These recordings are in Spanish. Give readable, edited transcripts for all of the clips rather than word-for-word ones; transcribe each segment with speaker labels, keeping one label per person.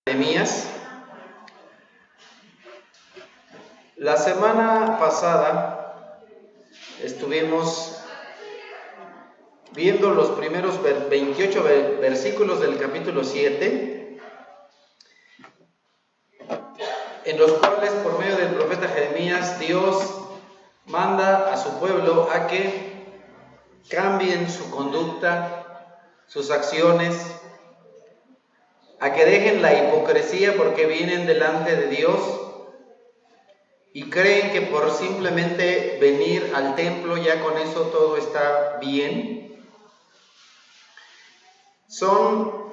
Speaker 1: Jeremías. La semana pasada estuvimos viendo los primeros 28 versículos del capítulo 7, en los cuales por medio del profeta Jeremías Dios manda a su pueblo a que cambien su conducta, sus acciones, a que dejen la hipocresía porque vienen delante de Dios y creen que por simplemente venir al templo ya con eso todo está bien. Son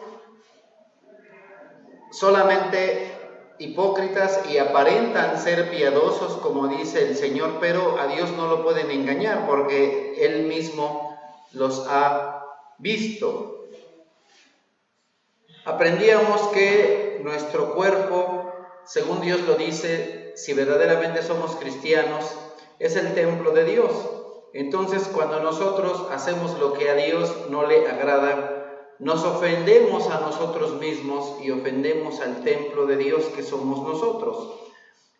Speaker 1: solamente hipócritas y aparentan ser piadosos, como dice el Señor, pero a Dios no lo pueden engañar porque Él mismo los ha visto. Aprendíamos que nuestro cuerpo, según Dios lo dice, si verdaderamente somos cristianos, es el templo de Dios. Entonces, cuando nosotros hacemos lo que a Dios no le agrada, nos ofendemos a nosotros mismos y ofendemos al templo de Dios que somos nosotros.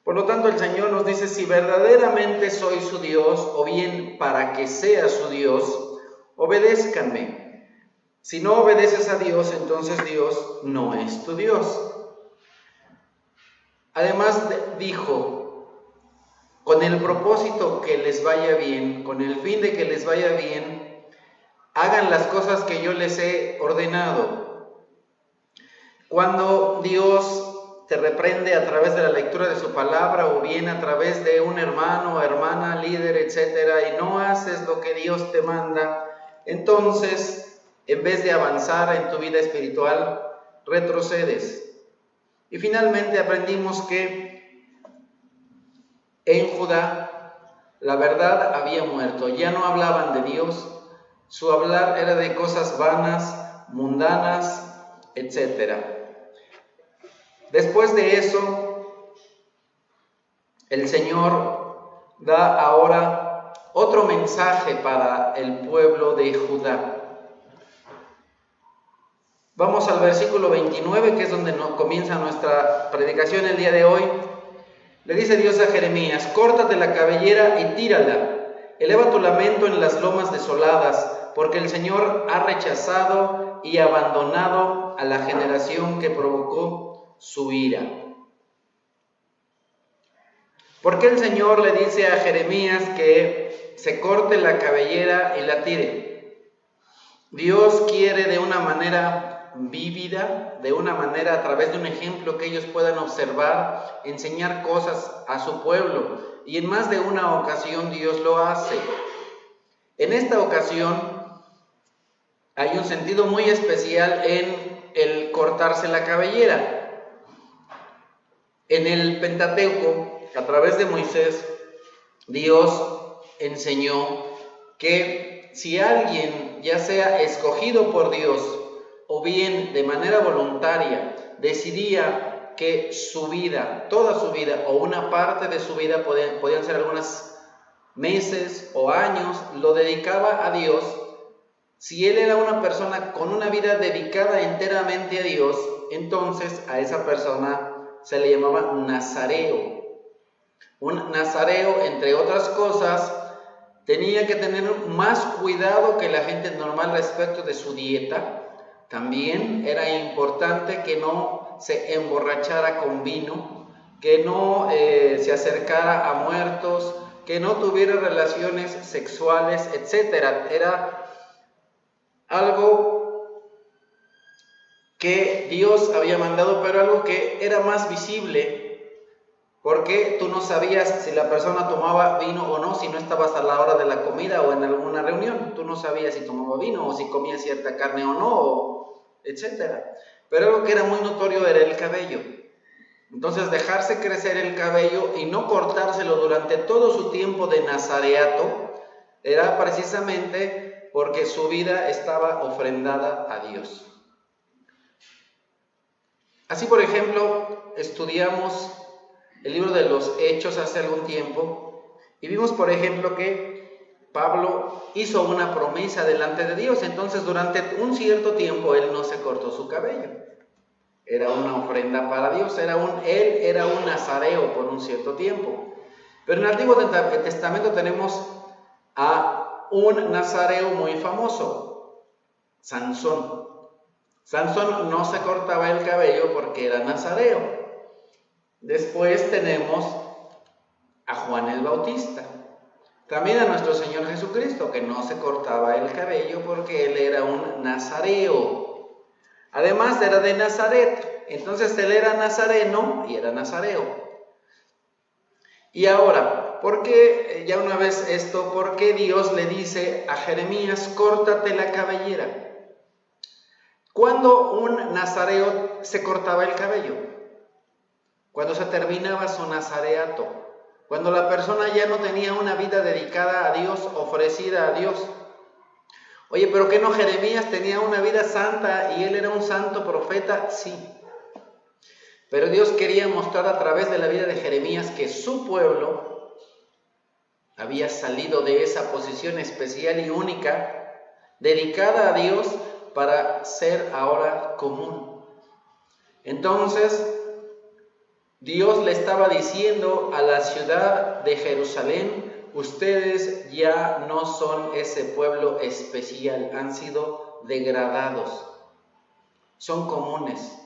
Speaker 1: Por lo tanto, el Señor nos dice, si verdaderamente soy su Dios, o bien para que sea su Dios, obedézcanme. Si no obedeces a Dios, entonces Dios no es tu Dios. Además dijo, con el propósito que les vaya bien, con el fin de que les vaya bien, hagan las cosas que yo les he ordenado. Cuando Dios te reprende a través de la lectura de su palabra o bien a través de un hermano, hermana, líder, etcétera, y no haces lo que Dios te manda, entonces, en vez de avanzar en tu vida espiritual, retrocedes. Y finalmente aprendimos que en Judá la verdad había muerto. Ya no hablaban de Dios. Su hablar era de cosas vanas, mundanas, etc. Después de eso, el Señor da ahora otro mensaje para el pueblo de Judá. Vamos al versículo 29, que es donde comienza nuestra predicación el día de hoy. Le dice Dios a Jeremías, córtate la cabellera y tírala. Eleva tu lamento en las lomas desoladas, porque el Señor ha rechazado y abandonado a la generación que provocó su ira. ¿Por qué el Señor le dice a Jeremías que se corte la cabellera y la tire? Dios quiere de una manera vívida, de una manera a través de un ejemplo que ellos puedan observar, enseñar cosas a su pueblo, y en más de una ocasión Dios lo hace. En esta ocasión hay un sentido muy especial en el cortarse la cabellera. En el Pentateuco, a través de Moisés, Dios enseñó que si alguien, ya sea escogido por Dios o bien de manera voluntaria, decidía que su vida, toda su vida o una parte de su vida, podían ser algunos meses o años, lo dedicaba a Dios. Si él era una persona con una vida dedicada enteramente a Dios, entonces a esa persona se le llamaba nazareo. Un nazareo, entre otras cosas, tenía que tener más cuidado que la gente normal respecto de su dieta. También era importante que no se emborrachara con vino, que no se acercara a muertos, que no tuviera relaciones sexuales, etc. Era algo que Dios había mandado, pero algo que era más visible, porque tú no sabías si la persona tomaba vino o no, si no estabas a la hora de la comida o en alguna reunión. Tú no sabías si tomaba vino o si comía cierta carne o no, etc. Pero algo que era muy notorio era el cabello. Entonces, dejarse crecer el cabello y no cortárselo durante todo su tiempo de nazareato era precisamente porque su vida estaba ofrendada a Dios. Así, por ejemplo, estudiamos el libro de los Hechos hace algún tiempo y vimos, por ejemplo, que Pablo hizo una promesa delante de Dios. Entonces, durante un cierto tiempo él no se cortó su cabello. Era una ofrenda para Dios, él era un nazareo por un cierto tiempo. Pero en el Antiguo Testamento tenemos a un nazareo muy famoso, Sansón. Sansón no se cortaba el cabello porque era nazareo. Después tenemos a Juan el Bautista. También a nuestro Señor Jesucristo, que no se cortaba el cabello porque él era un nazareo. Además era de Nazaret, entonces él era nazareno y era nazareo. Y ahora, ¿por qué, ya una vez esto, por qué Dios le dice a Jeremías, córtate la cabellera? ¿Cuándo un nazareo se cortaba el cabello? Cuando se terminaba su nazareato, cuando la persona ya no tenía una vida dedicada a Dios, ofrecida a Dios. Oye, ¿pero qué no Jeremías tenía una vida santa y él era un santo profeta? Sí. Pero Dios quería mostrar a través de la vida de Jeremías que su pueblo había salido de esa posición especial y única, dedicada a Dios, para ser ahora común. Entonces, Dios le estaba diciendo a la ciudad de Jerusalén, ustedes ya no son ese pueblo especial, han sido degradados, son comunes.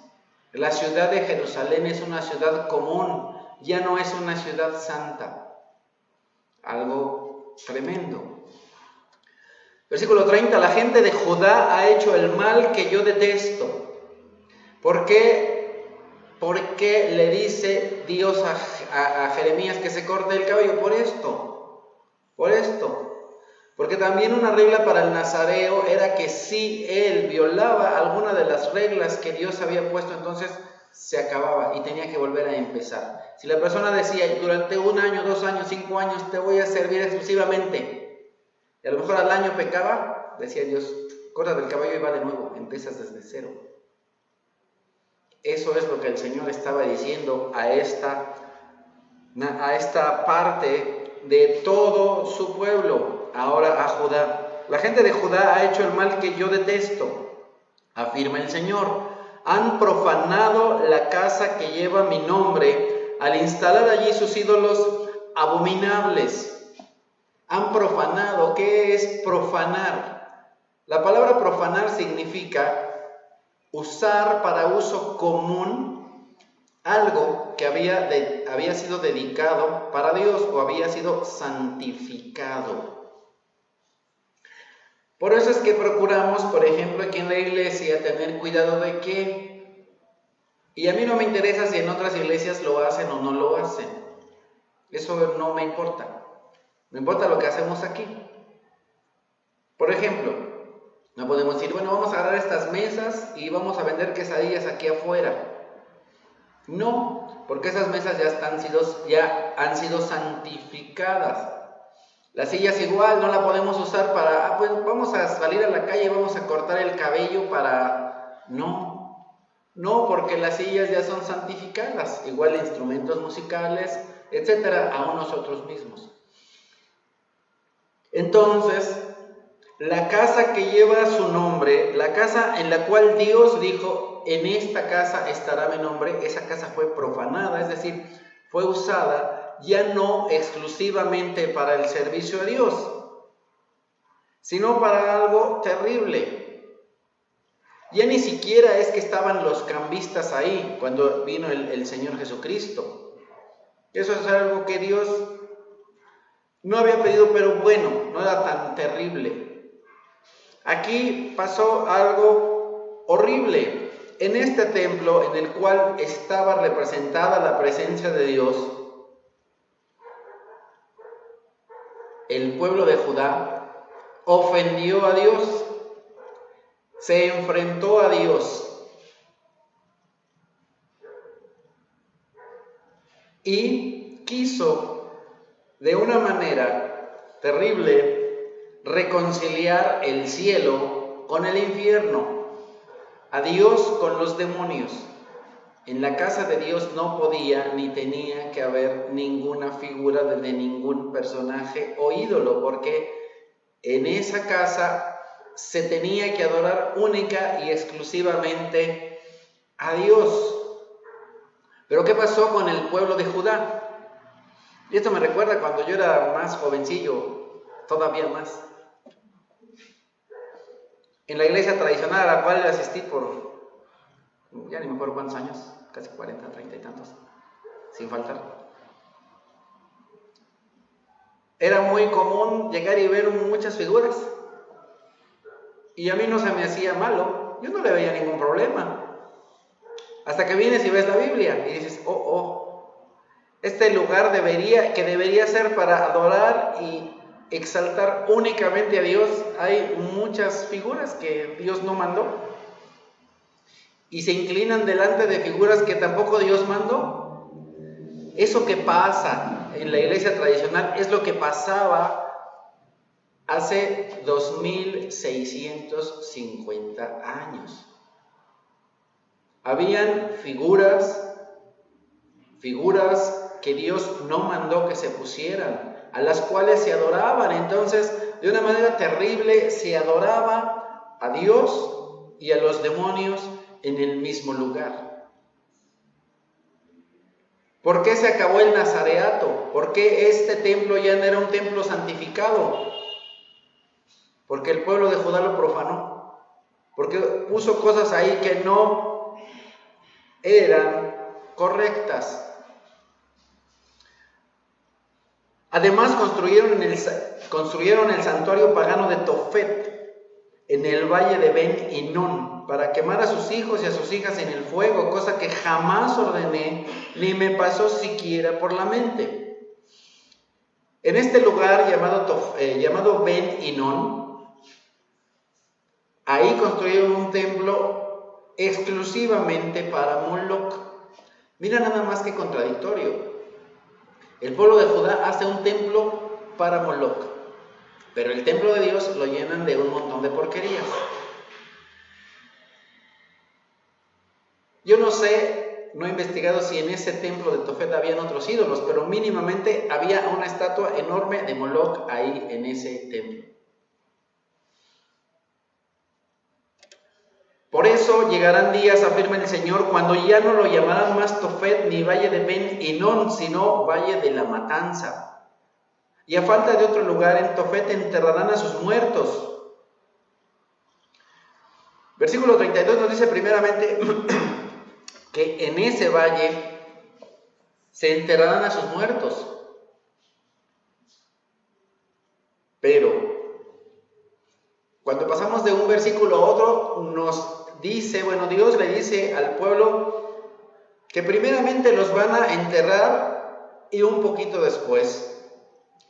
Speaker 1: La ciudad de Jerusalén es una ciudad común, ya no es una ciudad santa. Algo tremendo. Versículo 30, la gente de Judá ha hecho el mal que yo detesto. ¿Por qué le dice Dios a Jeremías que se corte el cabello? Por esto. Porque también una regla para el nazareo era que si él violaba alguna de las reglas que Dios había puesto, entonces se acababa y tenía que volver a empezar. Si la persona decía, durante 1 año, 2 años, 5 años, te voy a servir exclusivamente, y a lo mejor al año pecaba, decía Dios, córtate el cabello y va de nuevo, empiezas desde cero. Eso es lo que el Señor estaba diciendo a esta parte de todo su pueblo, ahora a Judá. La gente de Judá ha hecho el mal que yo detesto, afirma el Señor. Han profanado la casa que lleva mi nombre al instalar allí sus ídolos abominables. Han profanado. ¿Qué es profanar? La palabra profanar significa usar para uso común algo que había sido dedicado para Dios o había sido santificado. Por eso es que procuramos, por ejemplo, aquí en la iglesia, tener cuidado de qué. Y a mí no me interesa si en otras iglesias lo hacen o no lo hacen. Eso no me importa. Me importa lo que hacemos aquí. Por ejemplo, no podemos decir, bueno, vamos a agarrar estas mesas y vamos a vender quesadillas aquí afuera. No, porque esas mesas ya han sido santificadas. Las sillas igual no la podemos usar para, pues vamos a salir a la calle y vamos a cortar el cabello para... No, porque las sillas ya son santificadas, igual instrumentos musicales, etcétera, aún nosotros mismos. Entonces, la casa que lleva su nombre, la casa en la cual Dios dijo, en esta casa estará mi nombre, esa casa fue profanada, es decir, fue usada ya no exclusivamente para el servicio a Dios, sino para algo terrible. Ya ni siquiera es que estaban los cambistas ahí cuando vino el Señor Jesucristo. Eso es algo que Dios no había pedido, pero bueno, no era tan terrible. Aquí pasó algo horrible. En este templo en el cual estaba representada la presencia de Dios, el pueblo de Judá ofendió a Dios, se enfrentó a Dios y quiso de una manera terrible reconciliar el cielo con el infierno, a Dios con los demonios. En la casa de Dios no podía ni tenía que haber ninguna figura de ningún personaje o ídolo, porque en esa casa se tenía que adorar única y exclusivamente a Dios. Pero ¿qué pasó con el pueblo de Judá? Y esto me recuerda cuando yo era más jovencillo, todavía más. En la iglesia tradicional a la cual asistí por, ya ni me acuerdo cuántos años, casi 40, 30 y tantos, sin faltar. Era muy común llegar y ver muchas figuras. Y a mí no se me hacía malo, yo no le veía ningún problema. Hasta que vienes y ves la Biblia y dices, este lugar debería ser para adorar y exaltar únicamente a Dios. Hay muchas figuras que Dios no mandó y se inclinan delante de figuras que tampoco Dios mandó. Eso que pasa en la iglesia tradicional es lo que pasaba hace 2650 años. Habían figuras que Dios no mandó que se pusieran, a las cuales se adoraban. Entonces, de una manera terrible, se adoraba a Dios y a los demonios en el mismo lugar. ¿Por qué se acabó el nazareato? ¿Por qué este templo ya no era un templo santificado? Porque el pueblo de Judá lo profanó. Porque puso cosas ahí que no eran correctas. Además construyeron el santuario pagano de Tofet en el valle de Ben Hinnom para quemar a sus hijos y a sus hijas en el fuego, cosa que jamás ordené ni me pasó siquiera por la mente. En este lugar llamado Ben Hinnom, ahí construyeron un templo exclusivamente para Moloch. Mira nada más que contradictorio. El pueblo de Judá hace un templo para Moloch, pero el templo de Dios lo llenan de un montón de porquerías. Yo no sé, no he investigado si en ese templo de Tofet habían otros ídolos, pero mínimamente había una estatua enorme de Moloch ahí en ese templo. Por eso llegarán días, afirma el Señor, cuando ya no lo llamarán más Tofet ni valle de Ben Hinnom, sino valle de la matanza. Y a falta de otro lugar, en Tofet enterrarán a sus muertos. Versículo 32 nos dice primeramente que en ese valle se enterrarán a sus muertos. Pero cuando pasamos de un versículo a otro, nos dice, Dios le dice al pueblo que primeramente los van a enterrar y un poquito después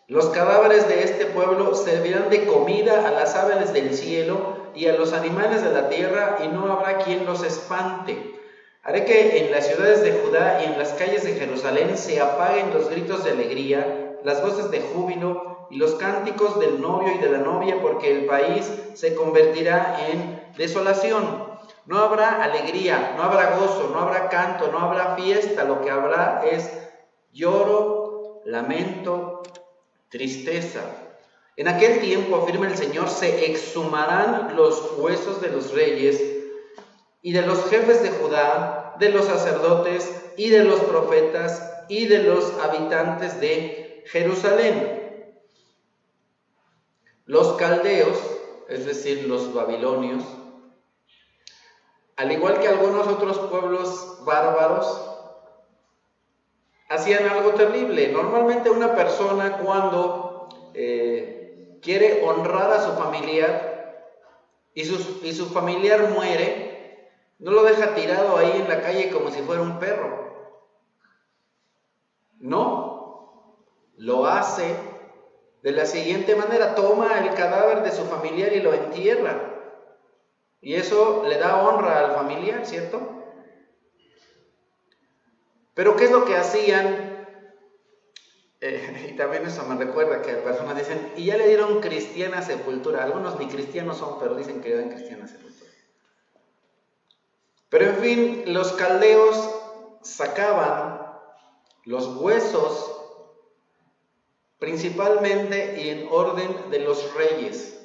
Speaker 1: los cadáveres de este pueblo servirán de comida a las aves del cielo y a los animales de la tierra, y no habrá quien los espante. Haré que en las ciudades de Judá y en las calles de Jerusalén se apaguen los gritos de alegría, las voces de júbilo y los cánticos del novio y de la novia, porque el país se convertirá en desolación. No habrá alegría, no habrá gozo, no habrá canto, no habrá fiesta. Lo que habrá es lloro, lamento, tristeza. En aquel tiempo, afirma el Señor, se exhumarán los huesos de los reyes y de los jefes de Judá, de los sacerdotes y de los profetas y de los habitantes de Jerusalén. Los caldeos, es decir, los babilonios, al igual que algunos otros pueblos bárbaros, hacían algo terrible. Normalmente una persona cuando quiere honrar a su familiar y su familiar muere, no lo deja tirado ahí en la calle como si fuera un perro. No, lo hace de la siguiente manera: toma el cadáver de su familiar y lo entierra. Y eso le da honra al familiar, ¿cierto? Pero ¿qué es lo que hacían? Y también eso me recuerda que personas dicen, y ya le dieron cristiana sepultura. Algunos ni cristianos son, pero dicen que le dan cristiana sepultura. Pero en fin, los caldeos sacaban los huesos principalmente y en orden de los reyes,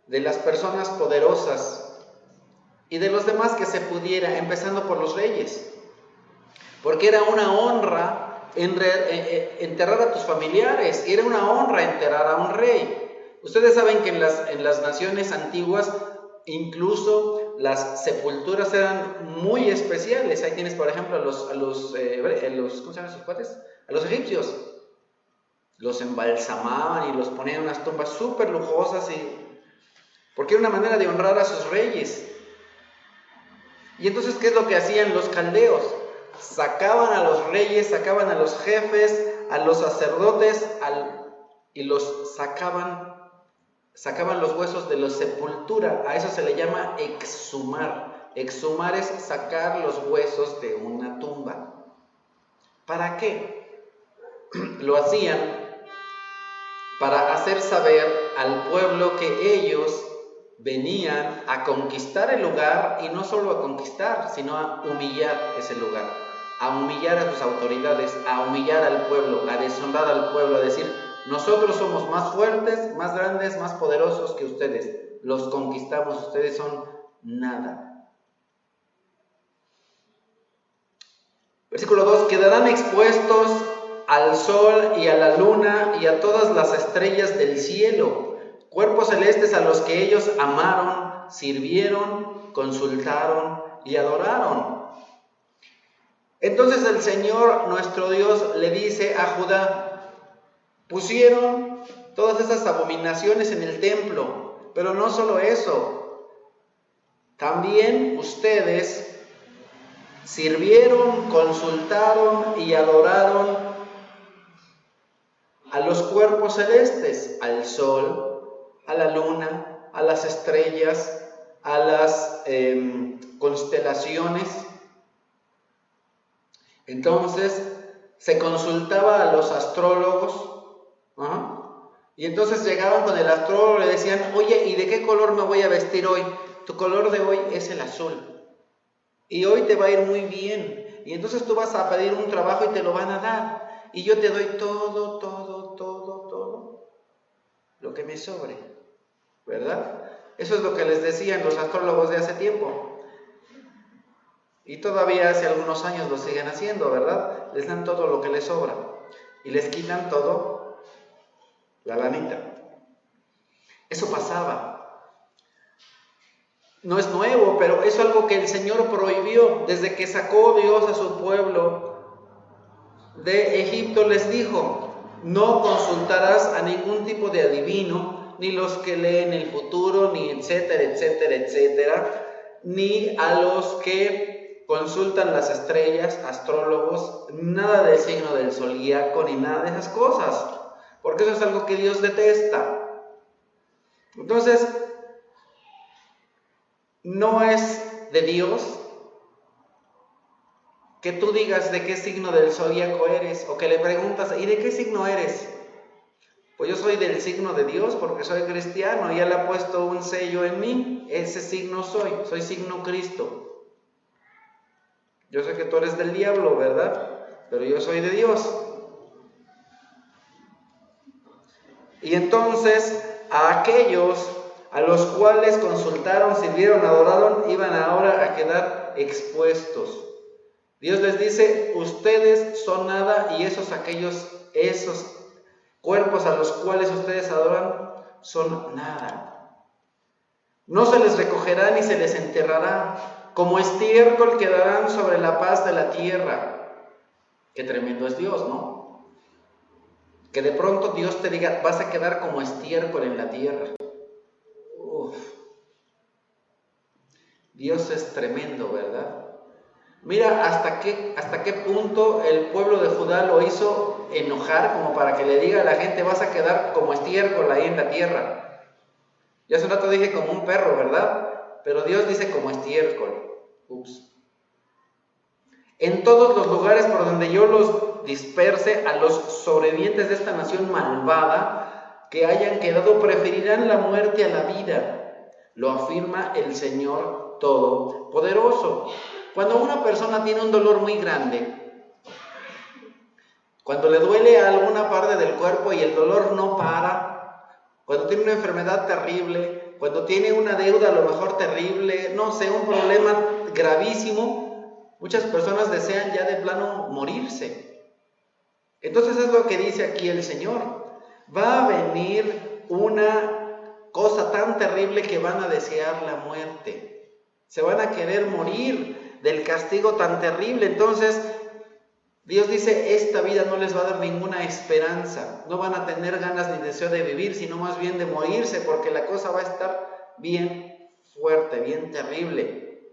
Speaker 1: de las personas poderosas, y de los demás que se pudiera, empezando por los reyes, porque era una honra enterrar a tus familiares, era una honra enterrar a un rey. Ustedes saben que en las naciones antiguas incluso las sepulturas eran muy especiales. Ahí tienes, por ejemplo, ¿cómo se llaman sus cuates? A los egipcios. Los embalsamaban y los ponían en unas tumbas súper lujosas, porque era una manera de honrar a sus reyes. Y entonces, ¿qué es lo que hacían los caldeos? Sacaban a los reyes, sacaban a los jefes, a los sacerdotes, y los sacaban los huesos de la sepultura. A eso se le llama exhumar. Exhumar es sacar los huesos de una tumba. ¿Para qué? Lo hacían para hacer saber al pueblo que ellos venían a conquistar el lugar, y no solo a conquistar, sino a humillar ese lugar, a humillar a sus autoridades, a humillar al pueblo, a deshonrar al pueblo, a decir: nosotros somos más fuertes, más grandes, más poderosos que ustedes, los conquistamos, ustedes son nada. Versículo 2: quedarán expuestos al sol y a la luna y a todas las estrellas del cielo, cuerpos celestes a los que ellos amaron, sirvieron, consultaron y adoraron. Entonces el Señor nuestro Dios le dice a Judá: pusieron todas esas abominaciones en el templo, pero no solo eso, también ustedes sirvieron, consultaron y adoraron a los cuerpos celestes, al sol, a la luna, a las estrellas, a las constelaciones. Entonces se consultaba a los astrólogos, y entonces llegaban con el astrólogo y le decían: oye, ¿y de qué color me voy a vestir hoy? Tu color de hoy es el azul, y hoy te va a ir muy bien, y entonces tú vas a pedir un trabajo y te lo van a dar, y yo te doy todo lo que me sobre, ¿verdad? Eso es lo que les decían los astrólogos de hace tiempo, y todavía hace algunos años lo siguen haciendo, ¿verdad? Les dan todo lo que les sobra y les quitan todo, la lanita. Eso pasaba. No es nuevo, pero es algo que el Señor prohibió. Desde que sacó Dios a su pueblo de Egipto, les dijo: no consultarás a ningún tipo de adivino, ni los que leen el futuro, ni etcétera, ni a los que consultan las estrellas, astrólogos, nada del signo del zodíaco, ni nada de esas cosas, porque eso es algo que Dios detesta. Entonces, no es de Dios que tú digas de qué signo del zodíaco eres, o que le preguntas: ¿y de qué signo eres? Pues yo soy del signo de Dios porque soy cristiano y Él ha puesto un sello en mí. Ese signo soy signo Cristo. Yo sé que tú eres del diablo, ¿verdad? Pero yo soy de Dios. Y entonces a aquellos a los cuales consultaron, sirvieron, adoraron, iban ahora a quedar expuestos. Dios les dice: ustedes son nada, y esos cuerpos a los cuales ustedes adoran son nada. No se les recogerá ni se les enterrará, como estiércol quedarán sobre la faz de la tierra. Qué tremendo es Dios, ¿no? Que de pronto Dios te diga: vas a quedar como estiércol en la tierra. Dios es tremendo, ¿verdad? Mira hasta qué punto el pueblo de Judá lo hizo enojar, como para que le diga a la gente: vas a quedar como estiércol ahí en la tierra. Yo hace un rato dije como un perro, ¿verdad? Pero Dios dice como estiércol. En todos los lugares por donde yo los disperse, a los sobrevivientes de esta nación malvada que hayan quedado, preferirán la muerte a la vida. Lo afirma el Señor Todopoderoso. Cuando una persona tiene un dolor muy grande, cuando le duele a alguna parte del cuerpo y el dolor no para, cuando tiene una enfermedad terrible cuando tiene una deuda a lo mejor terrible, no sé, un problema gravísimo, muchas personas desean ya de plano morirse. Entonces es lo que dice aquí el Señor. Va a venir una cosa tan terrible que van a desear la muerte. Se van a querer morir del castigo tan terrible. Entonces Dios dice, esta vida no les va a dar ninguna esperanza. No van a tener ganas ni deseo de vivir, sino más bien de morirse, porque la cosa va a estar bien fuerte, bien terrible.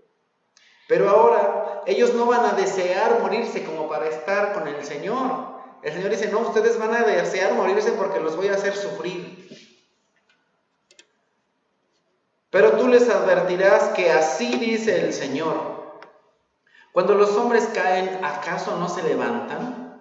Speaker 1: Pero ahora ellos no van a desear morirse como para estar con el Señor. El Señor dice, no, ustedes van a desear morirse porque los voy a hacer sufrir. Pero tú les advertirás que así dice el Señor. Cuando los hombres caen, ¿acaso no se levantan?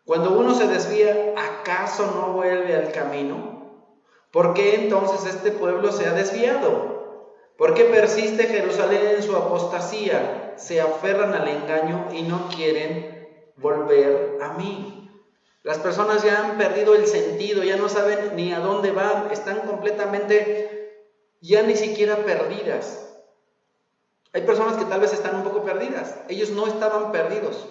Speaker 1: Cuando uno se desvía, ¿acaso no vuelve al camino? ¿Por qué entonces este pueblo se ha desviado? ¿Por qué persiste Jerusalén en su apostasía? Se aferran al engaño y no quieren volver a mí. Las personas ya han perdido el sentido, ya no saben ni a dónde van, están completamente, ya ni siquiera perdidas. Hay personas que tal vez están un poco perdidas, ellos no estaban perdidos.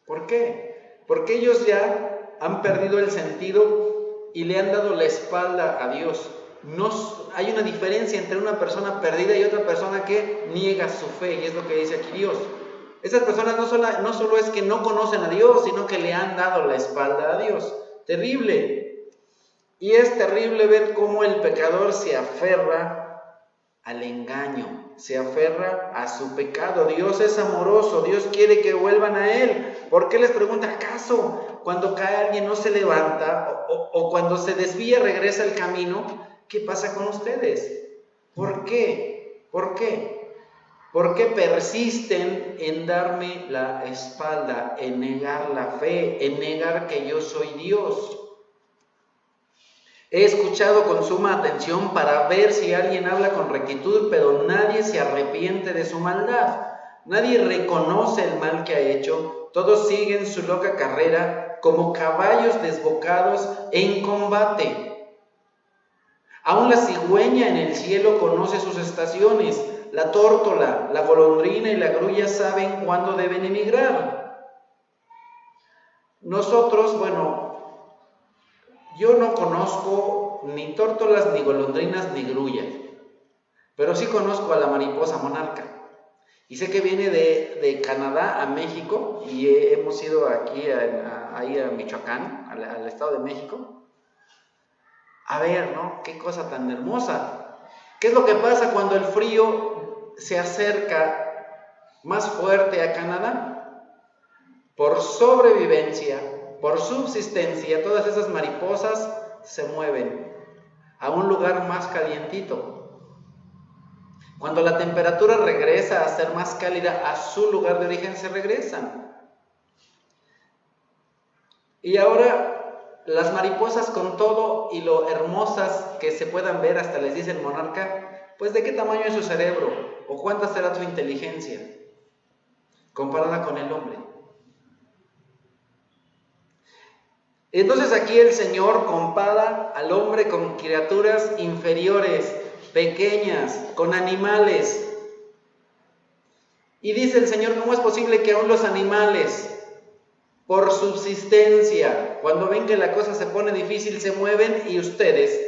Speaker 1: ¿Por qué? Porque ellos ya han perdido el sentido y le han dado la espalda a Dios. No, hay una diferencia entre una persona perdida y otra persona que niega su fe, y es lo que dice aquí Dios. Esas personas no solo es que no conocen a Dios, sino que le han dado la espalda a Dios. Terrible. Y es terrible ver cómo el pecador se aferra al engaño, se aferra a su pecado. Dios es amoroso, Dios quiere que vuelvan a Él. ¿Por qué les pregunta? ¿Acaso cuando cae alguien no se levanta o cuando se desvía regresa al camino? ¿Qué pasa con ustedes? ¿Por qué? ¿Por qué? ¿Por qué persisten en darme la espalda, en negar la fe, en negar que yo soy Dios? He escuchado con suma atención para ver si alguien habla con rectitud, pero nadie se arrepiente de su maldad. Nadie reconoce el mal que ha hecho. Todos siguen su loca carrera como caballos desbocados en combate. Aún la cigüeña en el cielo conoce sus estaciones. La tórtola, la golondrina y la grulla saben cuándo deben emigrar. Nosotros, yo no conozco ni tórtolas, ni golondrinas, ni grullas, pero sí conozco a la mariposa monarca. Y sé que viene de Canadá a México, y hemos ido aquí ahí a Michoacán, al Estado de México. A ver, ¿no? Qué cosa tan hermosa. ¿Qué es lo que pasa cuando el frío se acerca más fuerte a Canadá? Por sobrevivencia, por subsistencia, todas esas mariposas se mueven a un lugar más calientito. Cuando la temperatura regresa a ser más cálida a su lugar de origen, se regresan. Y ahora las mariposas, con todo y lo hermosas que se puedan ver, hasta les dice el monarca, pues ¿de qué tamaño es su cerebro? ¿O cuánta será su inteligencia? Comparada con el hombre. Entonces aquí el Señor compara al hombre con criaturas inferiores, pequeñas, con animales. Y dice el Señor, ¿cómo es posible que aún los animales, por subsistencia, cuando ven que la cosa se pone difícil, se mueven? Y ustedes,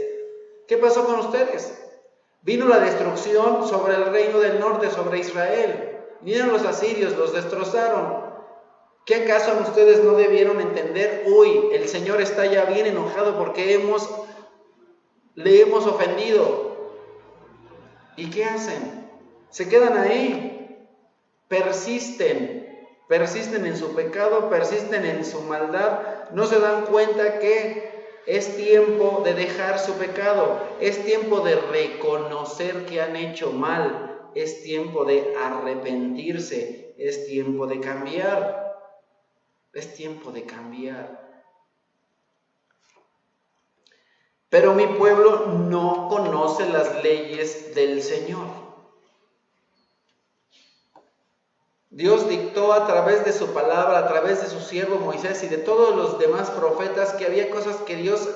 Speaker 1: ¿qué pasó con ustedes? Vino la destrucción sobre el reino del norte, sobre Israel. Vinieron los asirios, los destrozaron. ¿Qué acaso ustedes no debieron entender? Uy, el Señor está ya bien enojado porque le hemos ofendido. ¿Y qué hacen? Se quedan ahí, persisten en su pecado, persisten en su maldad, no se dan cuenta que es tiempo de dejar su pecado, es tiempo de reconocer que han hecho mal, es tiempo de arrepentirse, es tiempo de cambiar. Es tiempo de cambiar. Pero mi pueblo no conoce las leyes del Señor. Dios dictó a través de su palabra, a través de su siervo Moisés y de todos los demás profetas, que había cosas que Dios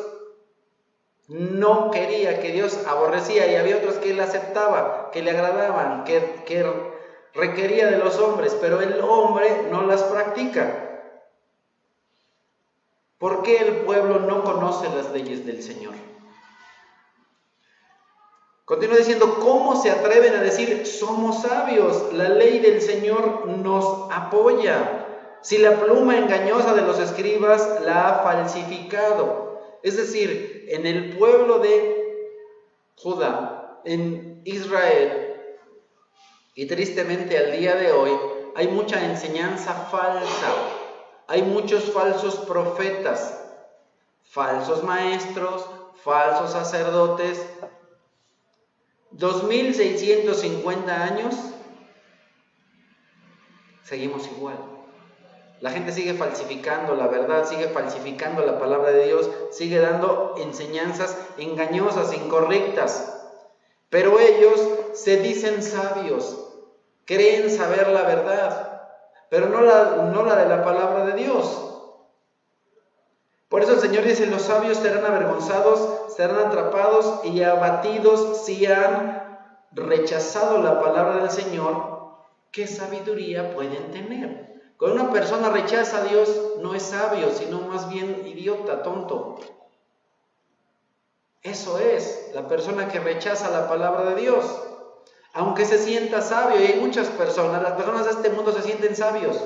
Speaker 1: no quería, que Dios aborrecía, y había otros que él aceptaba, que le agradaban, que requería de los hombres, pero el hombre no las practica. ¿Por qué el pueblo no conoce las leyes del Señor? Continúa diciendo, ¿cómo se atreven a decir somos sabios? La ley del Señor nos apoya. Si la pluma engañosa de los escribas la ha falsificado. Es decir, en el pueblo de Judá, en Israel, y tristemente al día de hoy, hay mucha enseñanza falsa. Hay muchos falsos profetas, falsos maestros, falsos sacerdotes. 2650 años, seguimos igual. La gente sigue falsificando la verdad, sigue falsificando la palabra de Dios, sigue dando enseñanzas engañosas, incorrectas. Pero ellos se dicen sabios, creen saber la verdad, pero no la de la palabra de Dios. Por eso el Señor dice, los sabios serán avergonzados, serán atrapados y abatidos si han rechazado la palabra del Señor. ¿Qué sabiduría pueden tener? Cuando una persona rechaza a Dios, no es sabio, sino más bien idiota, tonto. Eso es, la persona que rechaza la palabra de Dios. Aunque se sienta sabio, y hay muchas personas, las personas de este mundo se sienten sabios.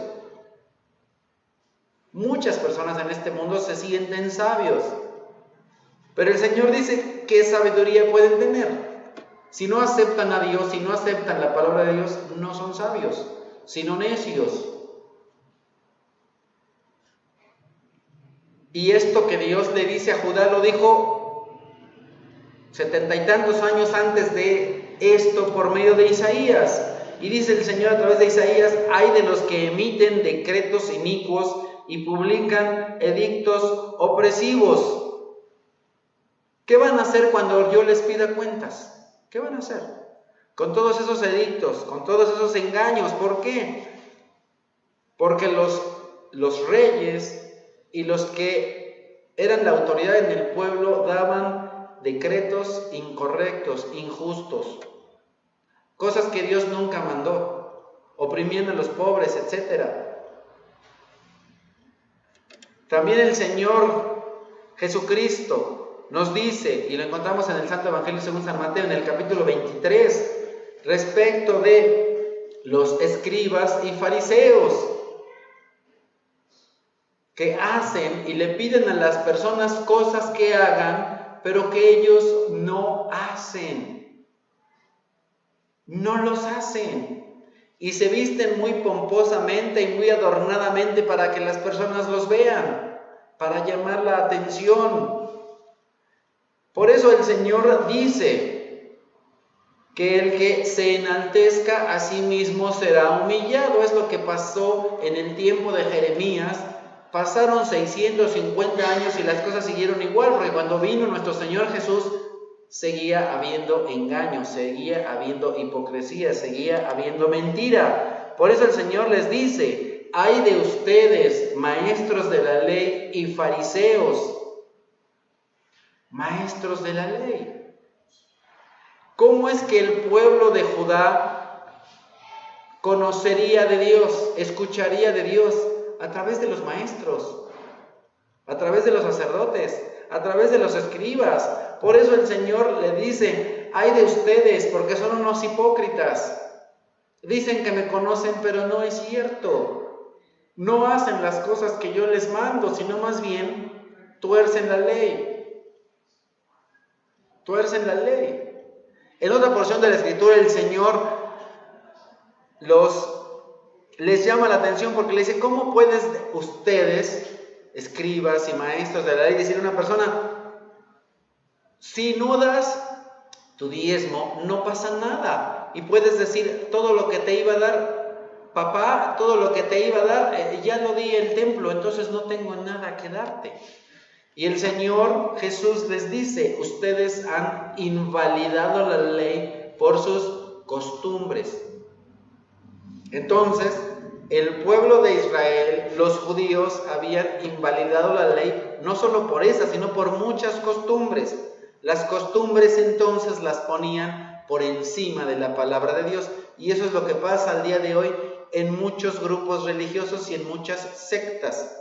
Speaker 1: Muchas personas en este mundo se sienten sabios. Pero el Señor dice, ¿qué sabiduría pueden tener? Si no aceptan a Dios, si no aceptan la palabra de Dios, no son sabios, sino necios. Y esto que Dios le dice a Judá lo dijo 70 y tantos años antes de esto por medio de Isaías. Y dice el Señor a través de Isaías, hay de los que emiten decretos inicuos y publican edictos opresivos. ¿Qué van a hacer cuando yo les pida cuentas? ¿Qué van a hacer? Con todos esos edictos, con todos esos engaños. ¿Por qué? Porque los reyes y los que eran la autoridad en el pueblo daban decretos incorrectos, injustos. Cosas que Dios nunca mandó, oprimiendo a los pobres, etc. También el Señor Jesucristo nos dice, y lo encontramos en el Santo Evangelio según San Mateo, en el capítulo 23, respecto de los escribas y fariseos, que hacen y le piden a las personas cosas que hagan, pero que ellos no hacen. No los hacen. Y se visten muy pomposamente y muy adornadamente para que las personas los vean, para llamar la atención. Por eso el Señor dice que el que se enaltezca a sí mismo será humillado. Es lo que pasó en el tiempo de Jeremías. Pasaron 650 años y las cosas siguieron igual, porque cuando vino nuestro Señor Jesús, seguía habiendo engaño, seguía habiendo hipocresía, seguía habiendo mentira. Por eso el Señor les dice, ay de ustedes, maestros de la ley y fariseos, maestros de la ley. ¿Cómo es que el pueblo de Judá conocería de Dios, escucharía de Dios? A través de los maestros, a través de los sacerdotes, a través de los escribas. Por eso el Señor le dice, ay de ustedes, porque son unos hipócritas. Dicen que me conocen, pero no es cierto. No hacen las cosas que yo les mando, sino más bien tuercen la ley. Tuercen la ley. En otra porción de la Escritura el Señor les llama la atención porque le dice, ¿cómo pueden ustedes, escribas y maestros de la ley, decir a una persona, si no das tu diezmo, no pasa nada? Y puedes decir, todo lo que te iba a dar, papá, todo lo que te iba a dar, ya lo di el templo, entonces no tengo nada que darte. Y el Señor Jesús les dice, ustedes han invalidado la ley por sus costumbres. Entonces, el pueblo de Israel, los judíos, habían invalidado la ley, no solo por esa, sino por muchas costumbres. Las costumbres entonces las ponían por encima de la palabra de Dios. Y eso es lo que pasa al día de hoy en muchos grupos religiosos y en muchas sectas.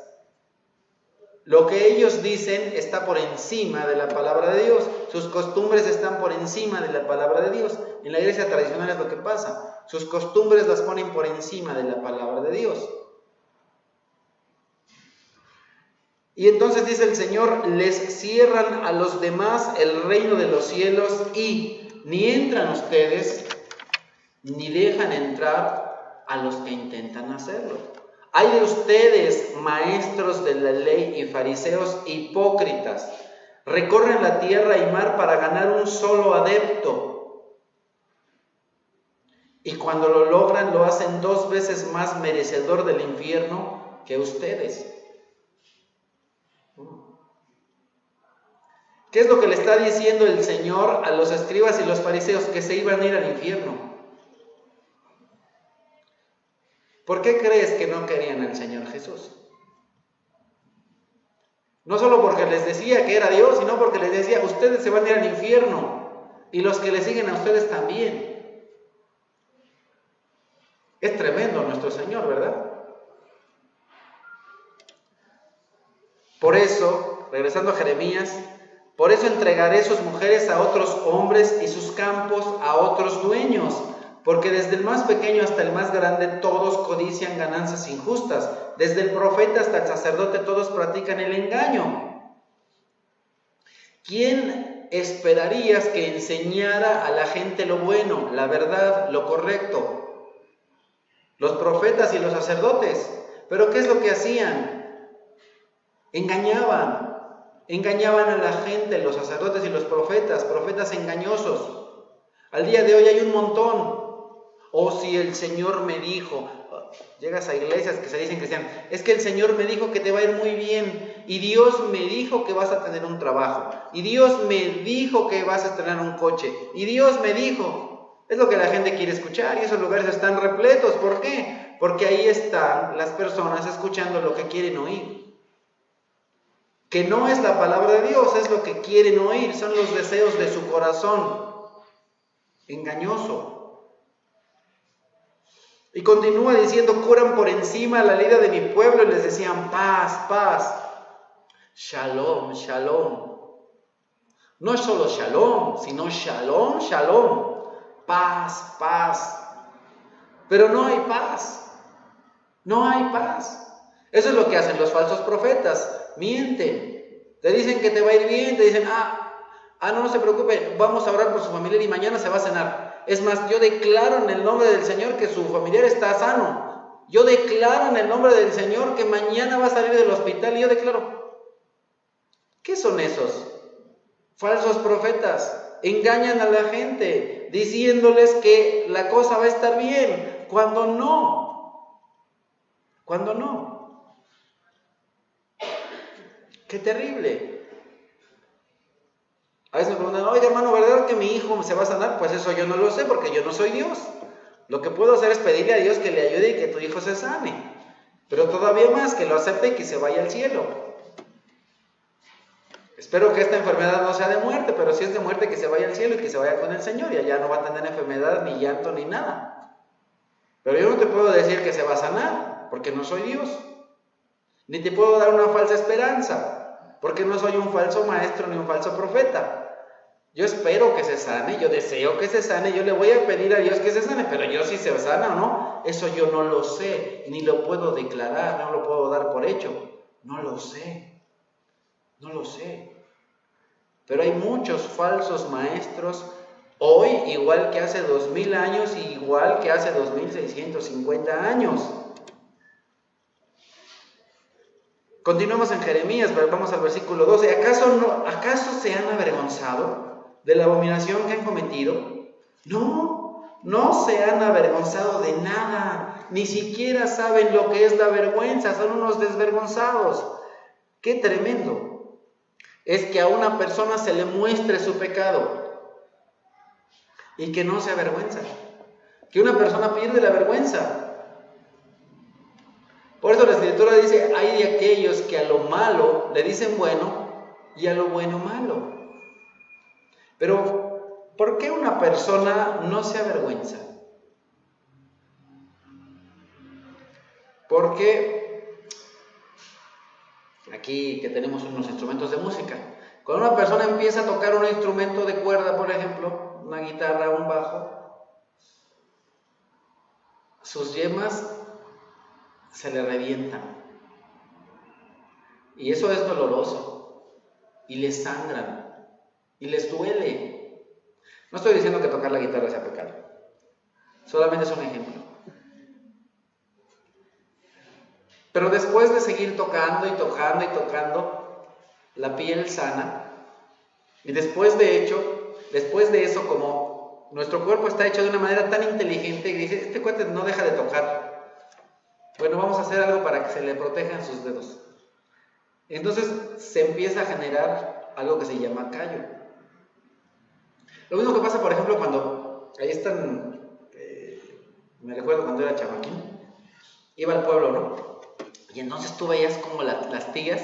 Speaker 1: Lo que ellos dicen está por encima de la palabra de Dios. Sus costumbres están por encima de la palabra de Dios. En la iglesia tradicional es lo que pasa. Sus costumbres las ponen por encima de la palabra de Dios. Y entonces dice el Señor, les cierran a los demás el reino de los cielos y ni entran ustedes, ni dejan entrar a los que intentan hacerlo. Hay de ustedes, maestros de la ley y fariseos hipócritas, recorren la tierra y mar para ganar un solo adepto. Y cuando lo logran, lo hacen 2 veces más merecedor del infierno que ustedes. ¿Qué es lo que le está diciendo el Señor a los escribas y los fariseos? Que se iban a ir al infierno. ¿Por qué crees que no querían al Señor Jesús? No solo porque les decía que era Dios, sino porque les decía, ustedes se van a ir al infierno y los que le siguen a ustedes también. Es tremendo nuestro Señor, ¿verdad? Por eso, regresando a Jeremías, por eso entregaré sus mujeres a otros hombres y sus campos a otros dueños, porque desde el más pequeño hasta el más grande todos codician ganancias injustas, desde el profeta hasta el sacerdote todos practican el engaño. ¿Quién esperarías que enseñara a la gente lo bueno, la verdad, lo correcto? Los profetas y los sacerdotes. ¿Pero qué es lo que hacían? Engañaban a la gente, los sacerdotes y los profetas engañosos. Al día de hoy hay un montón. O si el Señor me dijo, llegas a iglesias que se dicen cristianos, es que el Señor me dijo que te va a ir muy bien, y Dios me dijo que vas a tener un trabajo, y Dios me dijo que vas a tener un coche, y Dios me dijo. Es lo que la gente quiere escuchar y esos lugares están repletos. ¿Por qué? Porque ahí están las personas escuchando lo que quieren oír. Que no es la palabra de Dios, es lo que quieren oír, son los deseos de su corazón engañoso. Y continúa diciendo, curan por encima la herida de mi pueblo y les decían paz, paz, shalom, shalom. No es solo shalom, sino shalom, shalom, paz, paz. Pero no hay paz, no hay paz. Eso es lo que hacen los falsos profetas, mienten, te dicen que te va a ir bien, te dicen, no se preocupe, vamos a orar por su familiar y mañana se va a sanar. Es más, yo declaro en el nombre del Señor que su familiar está sano. Yo declaro en el nombre del Señor que mañana va a salir del hospital y yo declaro. ¿Qué son esos? Falsos profetas. Engañan a la gente diciéndoles que la cosa va a estar bien, cuando no. Cuando no. ¡Qué terrible! A veces me preguntan, oiga hermano, ¿verdad que mi hijo se va a sanar? Pues eso yo no lo sé porque yo no soy Dios. Lo que puedo hacer es pedirle a Dios que le ayude y que tu hijo se sane. Pero todavía más, que lo acepte y que se vaya al cielo. Espero que esta enfermedad no sea de muerte, pero si es de muerte, que se vaya al cielo y que se vaya con el Señor. Y allá no va a tener enfermedad, ni llanto, ni nada. Pero yo no te puedo decir que se va a sanar, porque no soy Dios. Ni te puedo dar una falsa esperanza, porque no soy un falso maestro ni un falso profeta. Yo espero que se sane, yo deseo que se sane, yo le voy a pedir a Dios que se sane, pero yo si se sana o no, eso yo no lo sé, ni lo puedo declarar, no lo puedo dar por hecho. No lo sé, no lo sé. Pero hay muchos falsos maestros hoy, igual que hace 2000 años y igual que hace 2650 años. Continuamos en Jeremías, vamos al versículo 12. ¿Acaso se han avergonzado de la abominación que han cometido? No se han avergonzado de nada, ni siquiera saben lo que es la vergüenza, son unos desvergonzados. ¡Qué tremendo! Es que a una persona se le muestre su pecado y que no se avergüenza, que una persona pierde la vergüenza. Por eso la Escritura dice, hay de aquellos que a lo malo le dicen bueno y a lo bueno malo. Pero, ¿por qué una persona no se avergüenza? Porque aquí que tenemos unos instrumentos de música, cuando una persona empieza a tocar un instrumento de cuerda, por ejemplo, una guitarra, un bajo, sus yemas se le revientan. Y eso es doloroso. Y les sangran. Y les duele. No estoy diciendo que tocar la guitarra sea pecado. Solamente es un ejemplo. Pero después de seguir tocando y tocando y tocando, la piel sana. Y después de eso, como nuestro cuerpo está hecho de una manera tan inteligente, y dice, este cuate no deja de tocar. Bueno, vamos a hacer algo para que se le protejan sus dedos. Entonces se empieza a generar algo que se llama callo. Lo mismo que pasa, por ejemplo, cuando ahí están, me recuerdo cuando era chamaquín, iba al pueblo, ¿no? Y entonces tú veías como las tías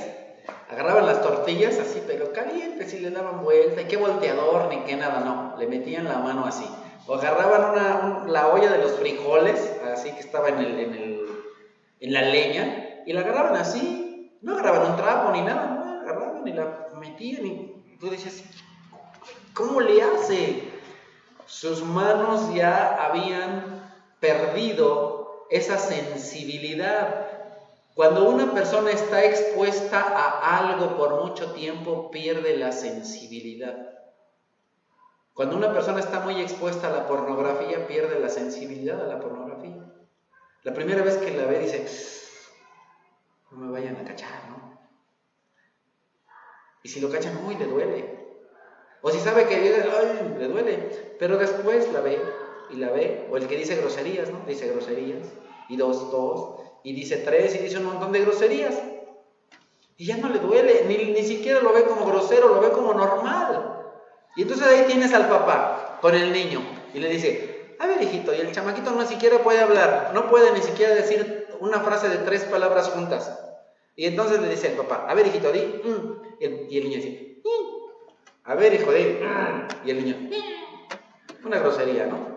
Speaker 1: agarraban las tortillas así, pero calientes, y le daban vuelta, y qué volteador, ni qué nada, no, le metían la mano así. O agarraban la olla de los frijoles, así que estaba en la leña, y la agarraban así, no agarraban un trapo ni nada, no, agarraban y la metían, y tú dices, ¿cómo le hace? Sus manos ya habían perdido esa sensibilidad. Cuando una persona está expuesta a algo por mucho tiempo, pierde la sensibilidad. Cuando una persona está muy expuesta a la pornografía, pierde la sensibilidad a la pornografía. La primera vez que la ve dice, no me vayan a cachar, ¿no? Y si lo cachan, uy, le duele. O si sabe que viene, ay, le duele. Pero después la ve, y la ve. O el que dice groserías, ¿no? Dice groserías. Y dos. Y dice 3 y dice un montón de groserías. Y ya no le duele, ni siquiera lo ve como grosero, lo ve como normal. Y entonces ahí tienes al papá con el niño y le dice, a ver hijito, y el chamaquito no siquiera puede hablar, no puede ni siquiera decir una frase de 3 palabras juntas. Y entonces le dice el papá, a ver hijito, di, y el niño dice, a ver hijo, di, y el niño, una grosería, ¿no?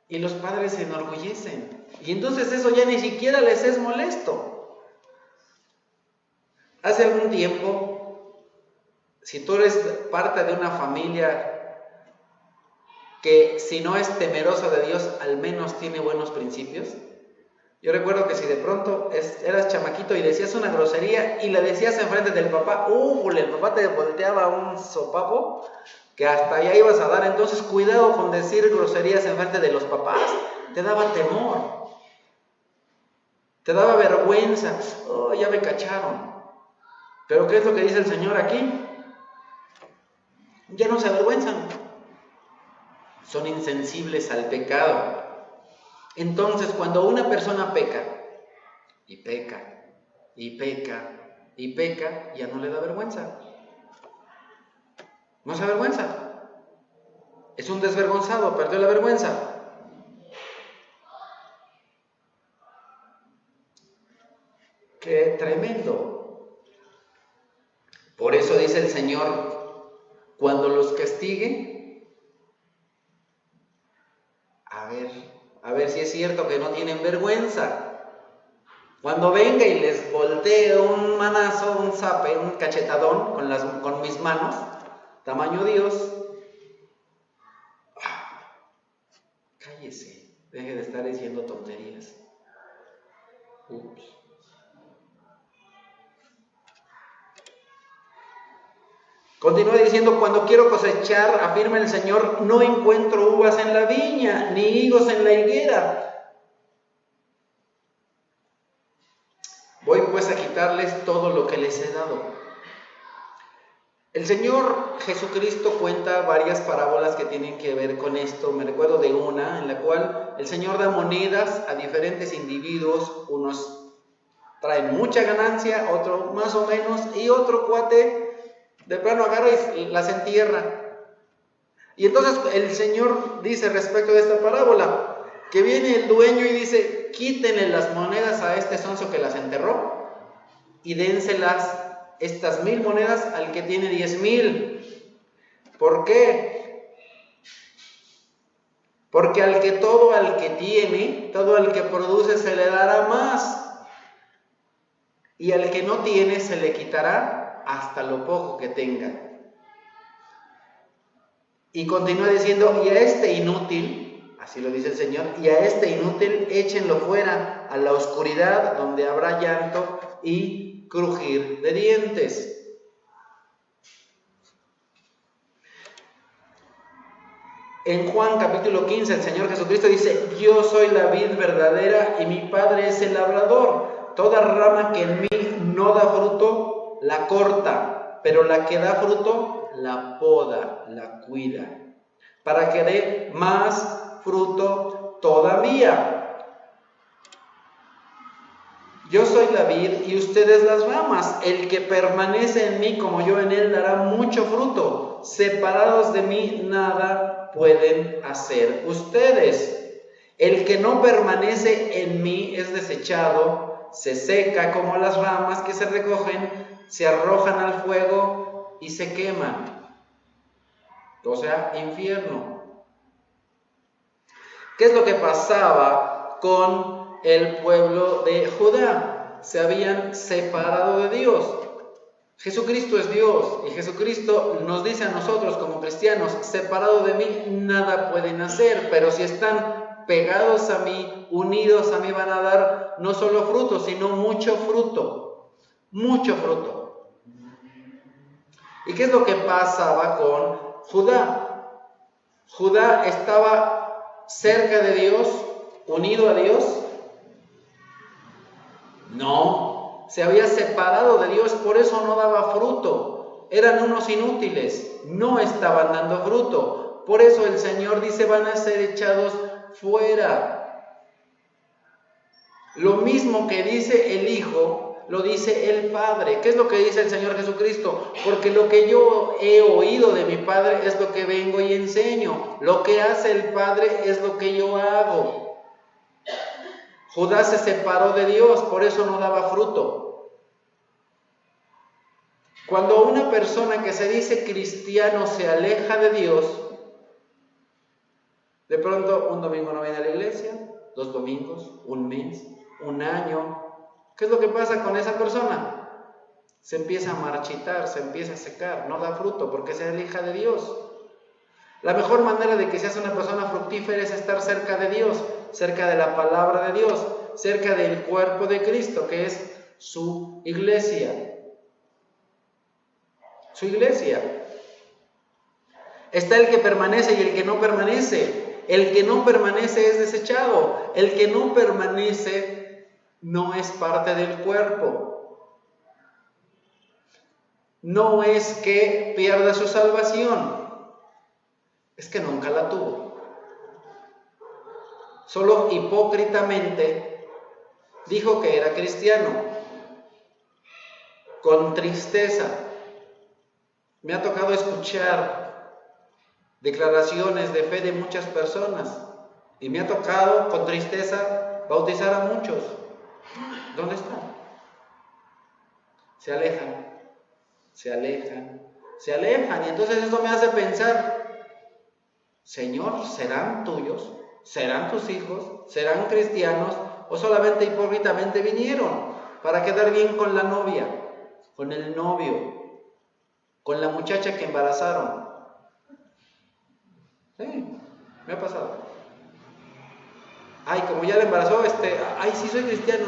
Speaker 1: Y los padres se enorgullecen. Y entonces eso ya ni siquiera les es molesto. Hace algún tiempo, si tú eres parte de una familia que si no es temerosa de Dios, al menos tiene buenos principios. Yo recuerdo que si de pronto eras chamaquito y decías una grosería y la decías enfrente del papá, el papá te volteaba un sopapo que hasta allá ibas a dar. Entonces cuidado con decir groserías enfrente de los papás. Te daba temor, te daba vergüenza. Oh, ya me cacharon. Pero ¿qué es lo que dice el Señor aquí? Ya no se avergüenzan, son insensibles al pecado. Entonces cuando una persona peca, y peca, y peca, y peca, ya no le da vergüenza. No se avergüenza. Es un desvergonzado, perdió la vergüenza. ¡Qué tremendo! Por eso dice el Señor, cuando los castigue, a ver si es cierto que no tienen vergüenza. Cuando venga y les voltee un manazo, un zape, un cachetadón con mis manos, tamaño Dios, cállese, deje de estar diciendo tonterías. Ups. Continúa diciendo, cuando quiero cosechar, afirma el Señor, no encuentro uvas en la viña, ni higos en la higuera. Voy pues a quitarles todo lo que les he dado. El Señor Jesucristo cuenta varias parábolas que tienen que ver con esto. Me recuerdo de una en la cual el Señor da monedas a diferentes individuos. Unos traen mucha ganancia, otro más o menos, y otro cuate de plano agarra y las entierra. Y entonces el Señor dice respecto de esta parábola, que viene el dueño y dice, quítenle las monedas a este sonso que las enterró y dénselas estas 1000 monedas al que tiene 10,000. ¿Por qué? Porque al que tiene, todo al que produce se le dará más. Y al que no tiene se le quitará hasta lo poco que tenga. Y continúa diciendo, y a este inútil, así lo dice el Señor, y a este inútil échenlo fuera a la oscuridad donde habrá llanto y crujir de dientes. En Juan capítulo 15 el Señor Jesucristo dice, yo soy la vid verdadera y mi Padre es el labrador. Toda rama que en mí no da fruto, la corta, pero la que da fruto, la poda, la cuida, para que dé más fruto todavía. Yo soy la vid y ustedes las ramas. El que permanece en mí como yo en él dará mucho fruto. Separados de mí nada pueden hacer ustedes. El que no permanece en mí es desechado, se seca como las ramas que se recogen, se arrojan al fuego y se queman. O sea, infierno. ¿Qué es lo que pasaba con el pueblo de Judá? Se habían separado de Dios. Jesucristo es Dios y Jesucristo nos dice a nosotros como cristianos, separado de mí nada pueden hacer, pero si están pegados a mí, unidos a mí, van a dar no solo fruto, sino mucho fruto, mucho fruto. ¿Y qué es lo que pasaba con Judá? Judá estaba cerca de Dios, unido a Dios. No, se había separado de Dios, por eso no daba fruto. Eran unos inútiles, no estaban dando fruto. Por eso el Señor dice, van a ser echados fuera. Lo mismo que dice el Hijo, lo dice el Padre. ¿Qué es lo que dice el Señor Jesucristo? Porque lo que yo he oído de mi Padre es lo que vengo y enseño. Lo que hace el Padre es lo que yo hago. Judá se separó de Dios, por eso no daba fruto. Cuando una persona que se dice cristiano se aleja de Dios, de pronto un domingo no viene a la iglesia, 2 domingos, un mes, un año. ¿Qué es lo que pasa con esa persona? Se empieza a marchitar, se empieza a secar, no da fruto porque se aleja de Dios. La mejor manera de que seas una persona fructífera es estar cerca de Dios, cerca de la palabra de Dios, cerca del cuerpo de Cristo, que es su iglesia. Su iglesia. Está el que permanece y el que no permanece. El que no permanece es desechado. El que no permanece no es parte del cuerpo. No es que pierda su salvación. Es que nunca la tuvo. Solo hipócritamente dijo que era cristiano. Con tristeza. Me ha tocado escuchar declaraciones de fe de muchas personas. Y me ha tocado, con tristeza, bautizar a muchos. ¿Dónde están? Se alejan, se alejan, se alejan. Y entonces eso me hace pensar, Señor, ¿serán tuyos? ¿Serán tus hijos? ¿Serán cristianos? ¿O solamente hipócritamente vinieron para quedar bien con la novia, con el novio, con la muchacha que embarazaron? Sí, me ha pasado. Ay, como ya la embarazó, ay, sí soy cristiano.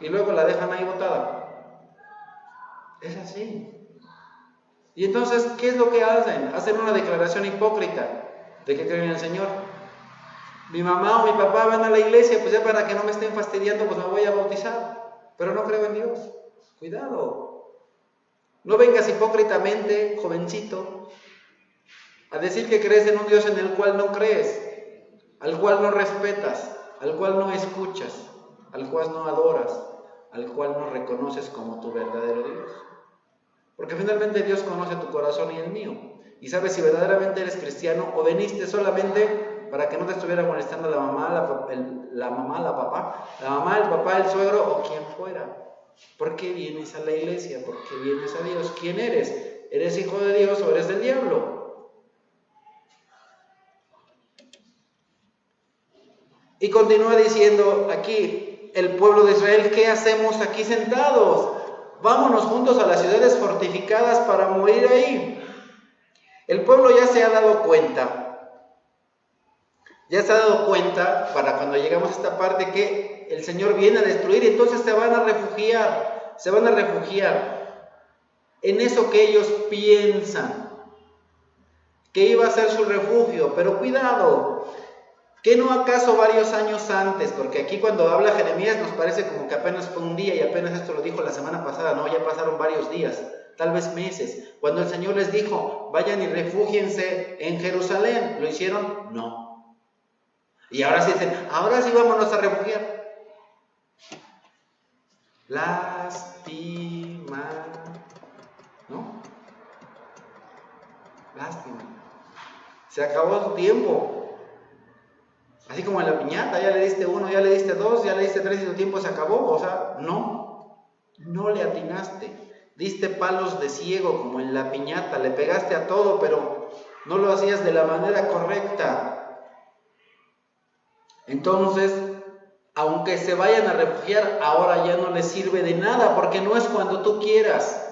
Speaker 1: Y luego la dejan ahí botada. Es así. Y entonces, ¿qué es lo que hacen? Hacen una declaración hipócrita de que creen en el Señor. Mi mamá o mi papá van a la iglesia, pues ya para que no me estén fastidiando, pues me voy a bautizar. Pero no creo en Dios. Cuidado. No vengas hipócritamente, jovencito, a decir que crees en un Dios en el cual no crees, al cual no respetas, al cual no escuchas, al cual no adoras, al cual no reconoces como tu verdadero Dios. Porque finalmente Dios conoce tu corazón y el mío, y sabe si verdaderamente eres cristiano o veniste solamente para que no te estuviera molestando la mamá, el papá, el suegro o quien fuera. ¿Por qué vienes a la iglesia? ¿Por qué vienes a Dios? ¿Quién eres? ¿Eres hijo de Dios o eres del diablo? Y continúa diciendo aquí el pueblo de Israel: ¿qué hacemos aquí sentados? Vámonos juntos a las ciudades fortificadas para morir ahí. El pueblo ya se ha dado cuenta. Ya se ha dado cuenta, para cuando llegamos a esta parte, que el Señor viene a destruir, y entonces se van a refugiar en eso que ellos piensan que iba a ser su refugio. Pero cuidado, ¿que no acaso varios años antes? Porque aquí cuando habla Jeremías nos parece como que apenas fue un día, y apenas esto lo dijo la semana pasada. No, ya pasaron varios días, tal vez meses, cuando el Señor les dijo: vayan y refúgiense en Jerusalén. ¿Lo hicieron? No. Y ahora sí dicen: ahora sí vámonos a refugiar. Lástima, ¿no? Lástima. Se acabó tu tiempo. Así como en la piñata, ya le diste uno, ya le diste dos, ya le diste tres y tu tiempo se acabó. O sea, no le atinaste. Diste palos de ciego como en la piñata, le pegaste a todo, pero no lo hacías de la manera correcta. Entonces, aunque se vayan a refugiar, ahora ya no les sirve de nada, porque no es cuando tú quieras,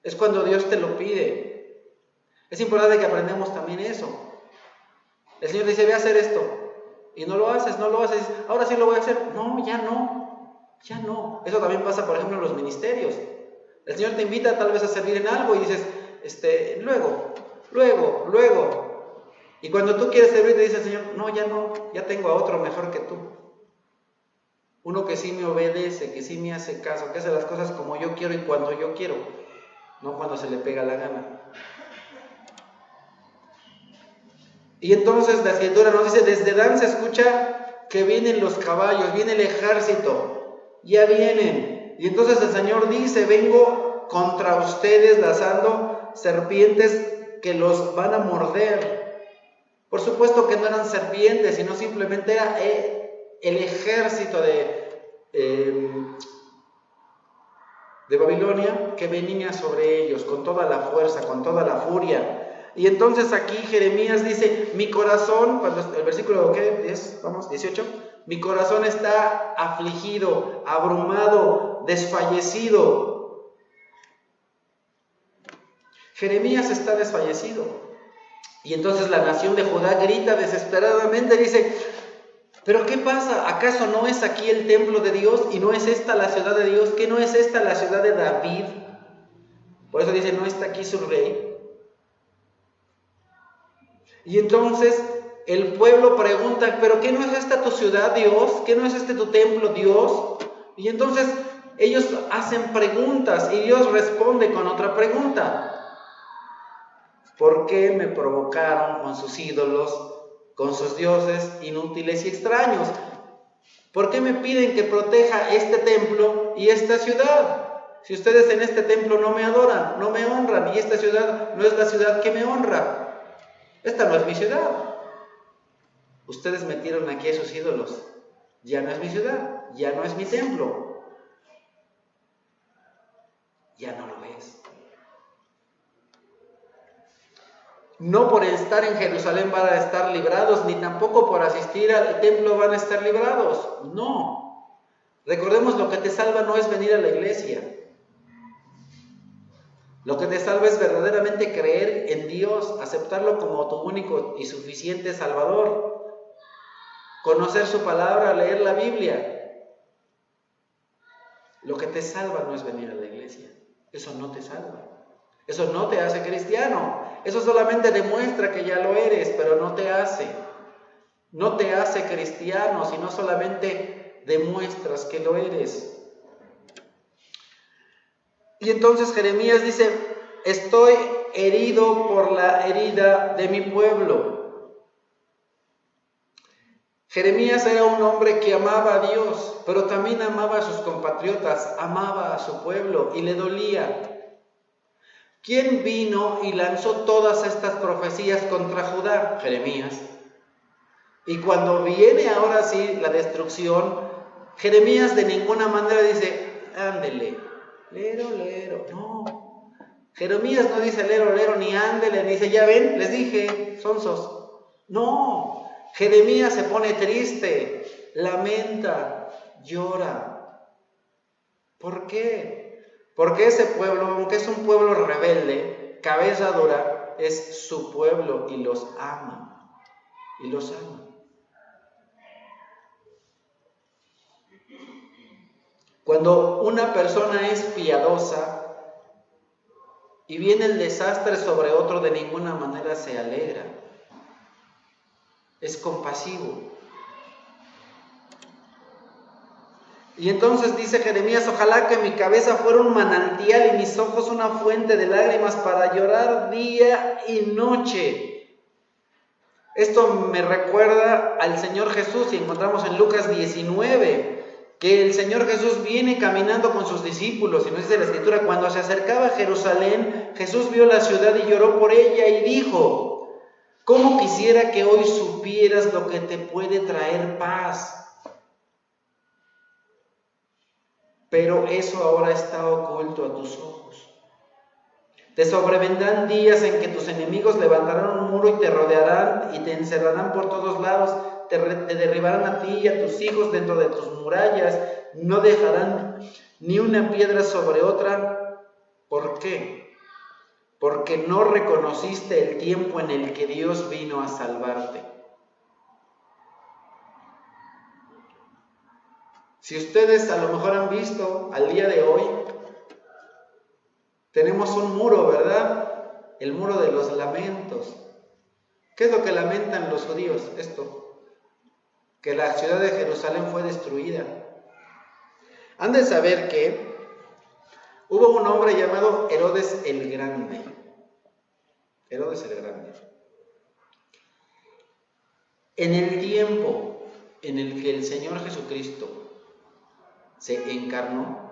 Speaker 1: es cuando Dios te lo pide. Es importante que aprendamos también eso. El Señor dice: ve a hacer esto, y no lo haces, ahora sí lo voy a hacer. No. Eso también pasa, por ejemplo, en los ministerios. El Señor te invita tal vez a servir en algo y dices: luego. Y cuando tú quieres servir, te dice el Señor: no, ya tengo a otro mejor que tú. Uno que sí me obedece, que sí me hace caso, que hace las cosas como yo quiero y cuando yo quiero, no cuando se le pega la gana. Y entonces la Escritura nos dice: desde Dan se escucha que vienen los caballos, viene el ejército, ya vienen. Y entonces el Señor dice: vengo contra ustedes lanzando serpientes que los van a morder. Por supuesto que no eran serpientes, sino simplemente era el ejército de Babilonia que venía sobre ellos con toda la fuerza, con toda la furia. Y entonces aquí Jeremías dice: mi corazón, cuando el versículo 18, mi corazón está afligido, abrumado, desfallecido. Jeremías está desfallecido. Y entonces la nación de Judá grita desesperadamente, dice: ¿pero qué pasa? ¿Acaso no es aquí el templo de Dios y no es esta la ciudad de Dios? ¿Qué no es esta la ciudad de David? Por eso dice: ¿no está aquí su rey? Y entonces el pueblo pregunta: ¿pero qué no es esta tu ciudad, Dios? ¿Qué no es este tu templo, Dios? Y entonces ellos hacen preguntas y Dios responde con otra pregunta: ¿por qué me provocaron con sus ídolos, con sus dioses inútiles y extraños? ¿Por qué me piden que proteja este templo y esta ciudad? Si ustedes en este templo no me adoran, no me honran, y esta ciudad no es la ciudad que me honra. Esta no es mi ciudad. Ustedes metieron aquí a sus ídolos. Ya no es mi ciudad, ya no es mi templo. Ya no lo es. No por estar en Jerusalén van a estar librados, ni tampoco por asistir al templo van a estar librados. No. Recordemos, lo que te salva no es venir a la iglesia. Lo que te salva es verdaderamente creer en Dios, aceptarlo como tu único y suficiente Salvador, conocer su palabra, leer la Biblia. Lo que te salva no es venir a la iglesia. Eso no te salva. Eso no te hace cristiano. Eso solamente demuestra que ya lo eres, pero no te hace cristiano, sino solamente demuestras que lo eres. Y entonces Jeremías dice: estoy herido por la herida de mi pueblo. Jeremías era un hombre que amaba a Dios, pero también amaba a sus compatriotas, amaba a su pueblo y le dolía. ¿Quién vino y lanzó todas estas profecías contra Judá? Jeremías. Y cuando viene ahora sí la destrucción, Jeremías de ninguna manera dice, ándele, lero, no. Jeremías no dice lero, ni ándele, ni dice, ya ven, les dije, sonsos. No, Jeremías se pone triste, lamenta, llora. ¿Por qué? Porque ese pueblo, aunque es un pueblo rebelde, cabeza dura, es su pueblo y los ama. Y los ama. Cuando una persona es piadosa y viene el desastre sobre otro, de ninguna manera se alegra. Es compasivo. Y entonces dice Jeremías, ojalá que mi cabeza fuera un manantial y mis ojos una fuente de lágrimas para llorar día y noche. Esto me recuerda al Señor Jesús, y encontramos en Lucas 19, que el Señor Jesús viene caminando con sus discípulos, y nos dice la Escritura, cuando se acercaba a Jerusalén, Jesús vio la ciudad y lloró por ella y dijo, ¿cómo quisiera que hoy supieras lo que te puede traer paz? Pero eso ahora está oculto a tus ojos. Te sobrevendrán días en que tus enemigos levantarán un muro y te rodearán y te encerrarán por todos lados, te derribarán a ti y a tus hijos dentro de tus murallas, no dejarán ni una piedra sobre otra. ¿Por qué? Porque no reconociste el tiempo en el que Dios vino a salvarte. Si ustedes a lo mejor han visto al día de hoy, tenemos un muro, ¿verdad? El muro de los lamentos. ¿Qué es lo que lamentan los judíos? Esto, que la ciudad de Jerusalén fue destruida. Han de saber que hubo un hombre llamado Herodes el Grande. Herodes el Grande. En el tiempo en el que el Señor Jesucristo se encarnó,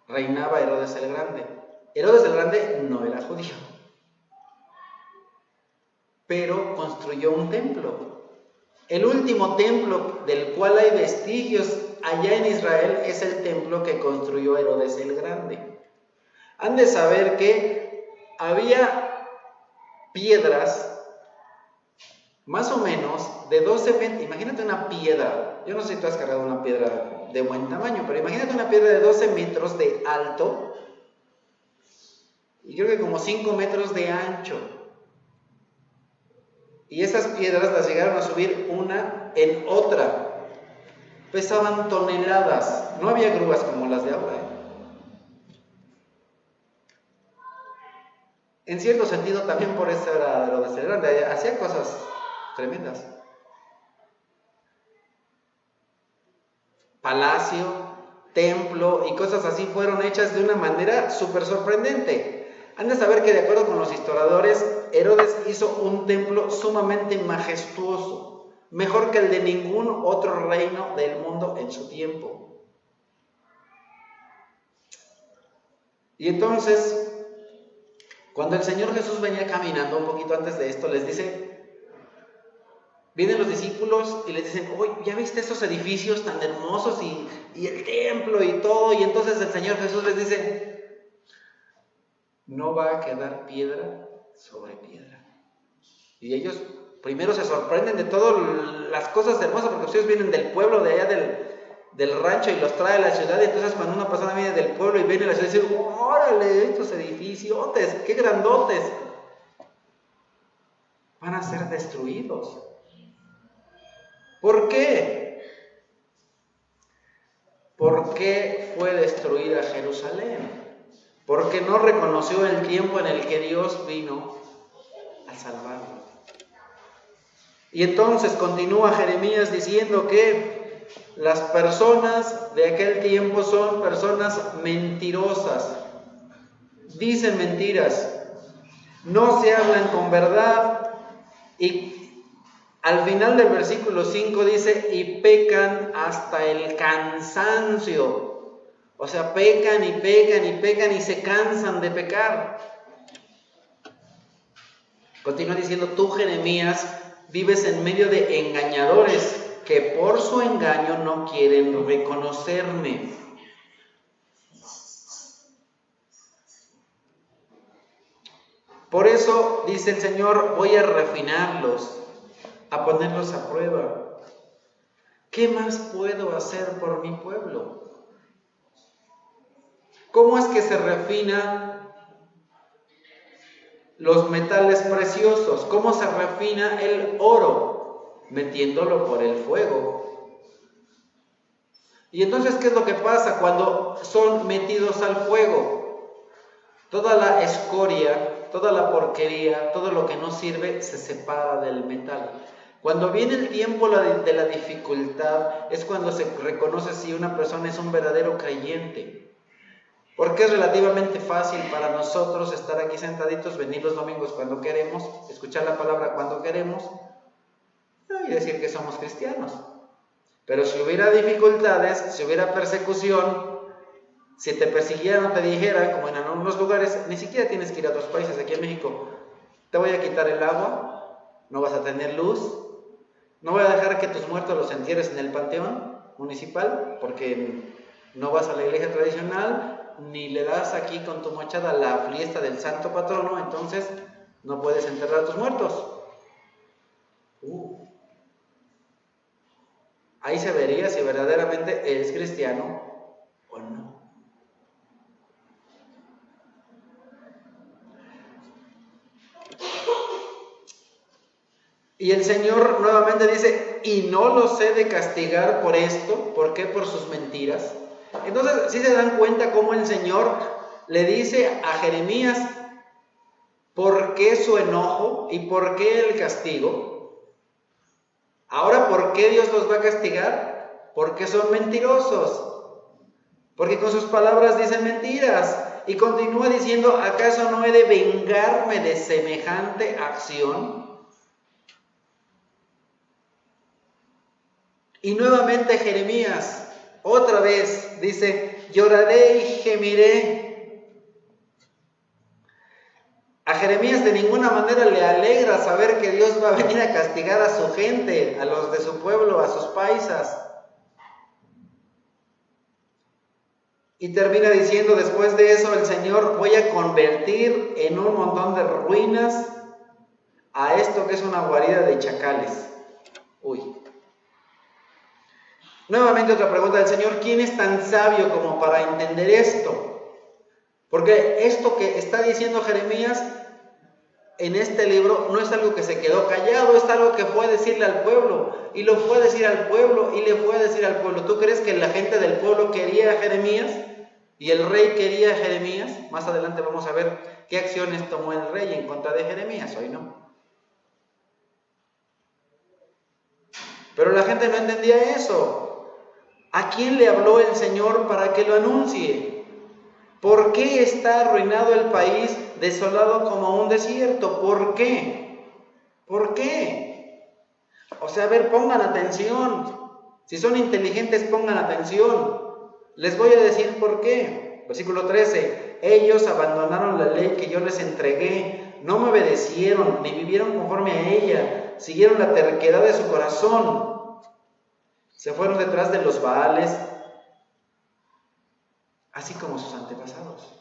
Speaker 1: reinaba Herodes el Grande. Herodes el Grande no era judío, pero construyó un templo. El último templo del cual hay vestigios allá en Israel es el templo que construyó Herodes el Grande. Han de saber que había piedras más o menos de 12 metros. Imagínate una piedra, yo no sé si tú has cargado una piedra de buen tamaño, pero imagínate una piedra de 12 metros de alto y creo que como 5 metros de ancho. Y esas piedras las llegaron a subir una en otra. Pesaban toneladas. No había grúas como las de ahora. En cierto sentido, también por eso era Herodes el Grande. Hacía cosas tremendas. Palacio, templo y cosas así fueron hechas de una manera súper sorprendente. Han de saber que, de acuerdo con los historiadores, Herodes hizo un templo sumamente majestuoso, mejor que el de ningún otro reino del mundo en su tiempo. Y entonces, cuando el Señor Jesús venía caminando, un poquito antes de esto, les dice, vienen los discípulos y les dicen, oye, ¿ya viste esos edificios tan hermosos y el templo y todo? Y entonces el Señor Jesús les dice, no va a quedar piedra sobre piedra. Y ellos primero se sorprenden de todas las cosas hermosas, porque ustedes vienen del pueblo de allá del rancho y los trae a la ciudad, y entonces cuando una persona viene del pueblo y viene a la ciudad, dice, órale, estos edificiotes, qué grandotes, van a ser destruidos. ¿Por qué? ¿Por qué fue destruida Jerusalén? Porque no reconoció el tiempo en el que Dios vino a salvarlo. Y entonces continúa Jeremías diciendo que las personas de aquel tiempo son personas mentirosas. Dicen mentiras, no se hablan con verdad, y al final del versículo 5 dice, y pecan hasta el cansancio. O sea, pecan y pecan y pecan y se cansan de pecar. Continúa diciendo, tú, Jeremías, vives en medio de engañadores. que por su engaño no quieren reconocerme. Por eso, dice el Señor, voy a refinarlos, a ponerlos a prueba. ¿Qué más puedo hacer por mi pueblo? ¿Cómo es que se refina los metales preciosos? ¿Cómo se refina el oro? Metiéndolo por el fuego. Y entonces, ¿qué es lo que pasa cuando son metidos al fuego? Toda la escoria, toda la porquería, todo lo que no sirve se separa del metal. Cuando viene el tiempo de la dificultad, es cuando se reconoce si una persona es un verdadero creyente. Porque es relativamente fácil para nosotros estar aquí sentaditos, venir los domingos cuando queremos, escuchar la palabra cuando queremos y decir que somos cristianos. Pero si hubiera dificultades, si hubiera persecución, si te persiguieran o te dijeran, como en algunos lugares, ni siquiera tienes que ir a otros países. Aquí en México, te voy a quitar el agua, no vas a tener luz, no voy a dejar que tus muertos los entierres en el panteón municipal, porque no vas a la iglesia tradicional, ni le das aquí con tu mochada la fiesta del santo patrono, entonces no puedes enterrar a tus muertos. Ahí se vería si verdaderamente eres cristiano o no. Y el Señor nuevamente dice, y no los he de castigar por esto. ¿Por qué? Por sus mentiras. Entonces, ¿sí se dan cuenta cómo el Señor le dice a Jeremías por qué su enojo y por qué el castigo? Ahora, ¿por qué Dios los va a castigar? Porque son mentirosos. Porque con sus palabras dicen mentiras. Y continúa diciendo, ¿acaso no he de vengarme de semejante acción? Y nuevamente Jeremías, otra vez, dice, lloraré y gemiré. A Jeremías de ninguna manera le alegra saber que Dios va a venir a castigar a su gente, a los de su pueblo, a sus paisas. Y termina diciendo después de eso, el Señor, voy a convertir en un montón de ruinas a esto que es una guarida de chacales. Nuevamente otra pregunta del Señor, ¿quién es tan sabio como para entender esto? Porque esto que está diciendo Jeremías en este libro no es algo que se quedó callado, es algo que fue a decirle al pueblo, y lo fue a decir al pueblo, y le fue a decir al pueblo. ¿Tú crees que la gente del pueblo quería a Jeremías? ¿Y el rey quería a Jeremías? Más adelante vamos a ver qué acciones tomó el rey en contra de Jeremías, hoy no. Pero la gente no entendía eso. ¿A quién le habló el Señor para que lo anuncie? ¿Por qué está arruinado el país, desolado como un desierto? ¿Por qué? ¿Por qué? O sea, a ver, pongan atención. Si son inteligentes, pongan atención. Les voy a decir por qué. Versículo 13. Ellos abandonaron la ley que yo les entregué, no me obedecieron, ni vivieron conforme a ella, siguieron la terquedad de su corazón. Se fueron detrás de los Baales, así como sus antepasados.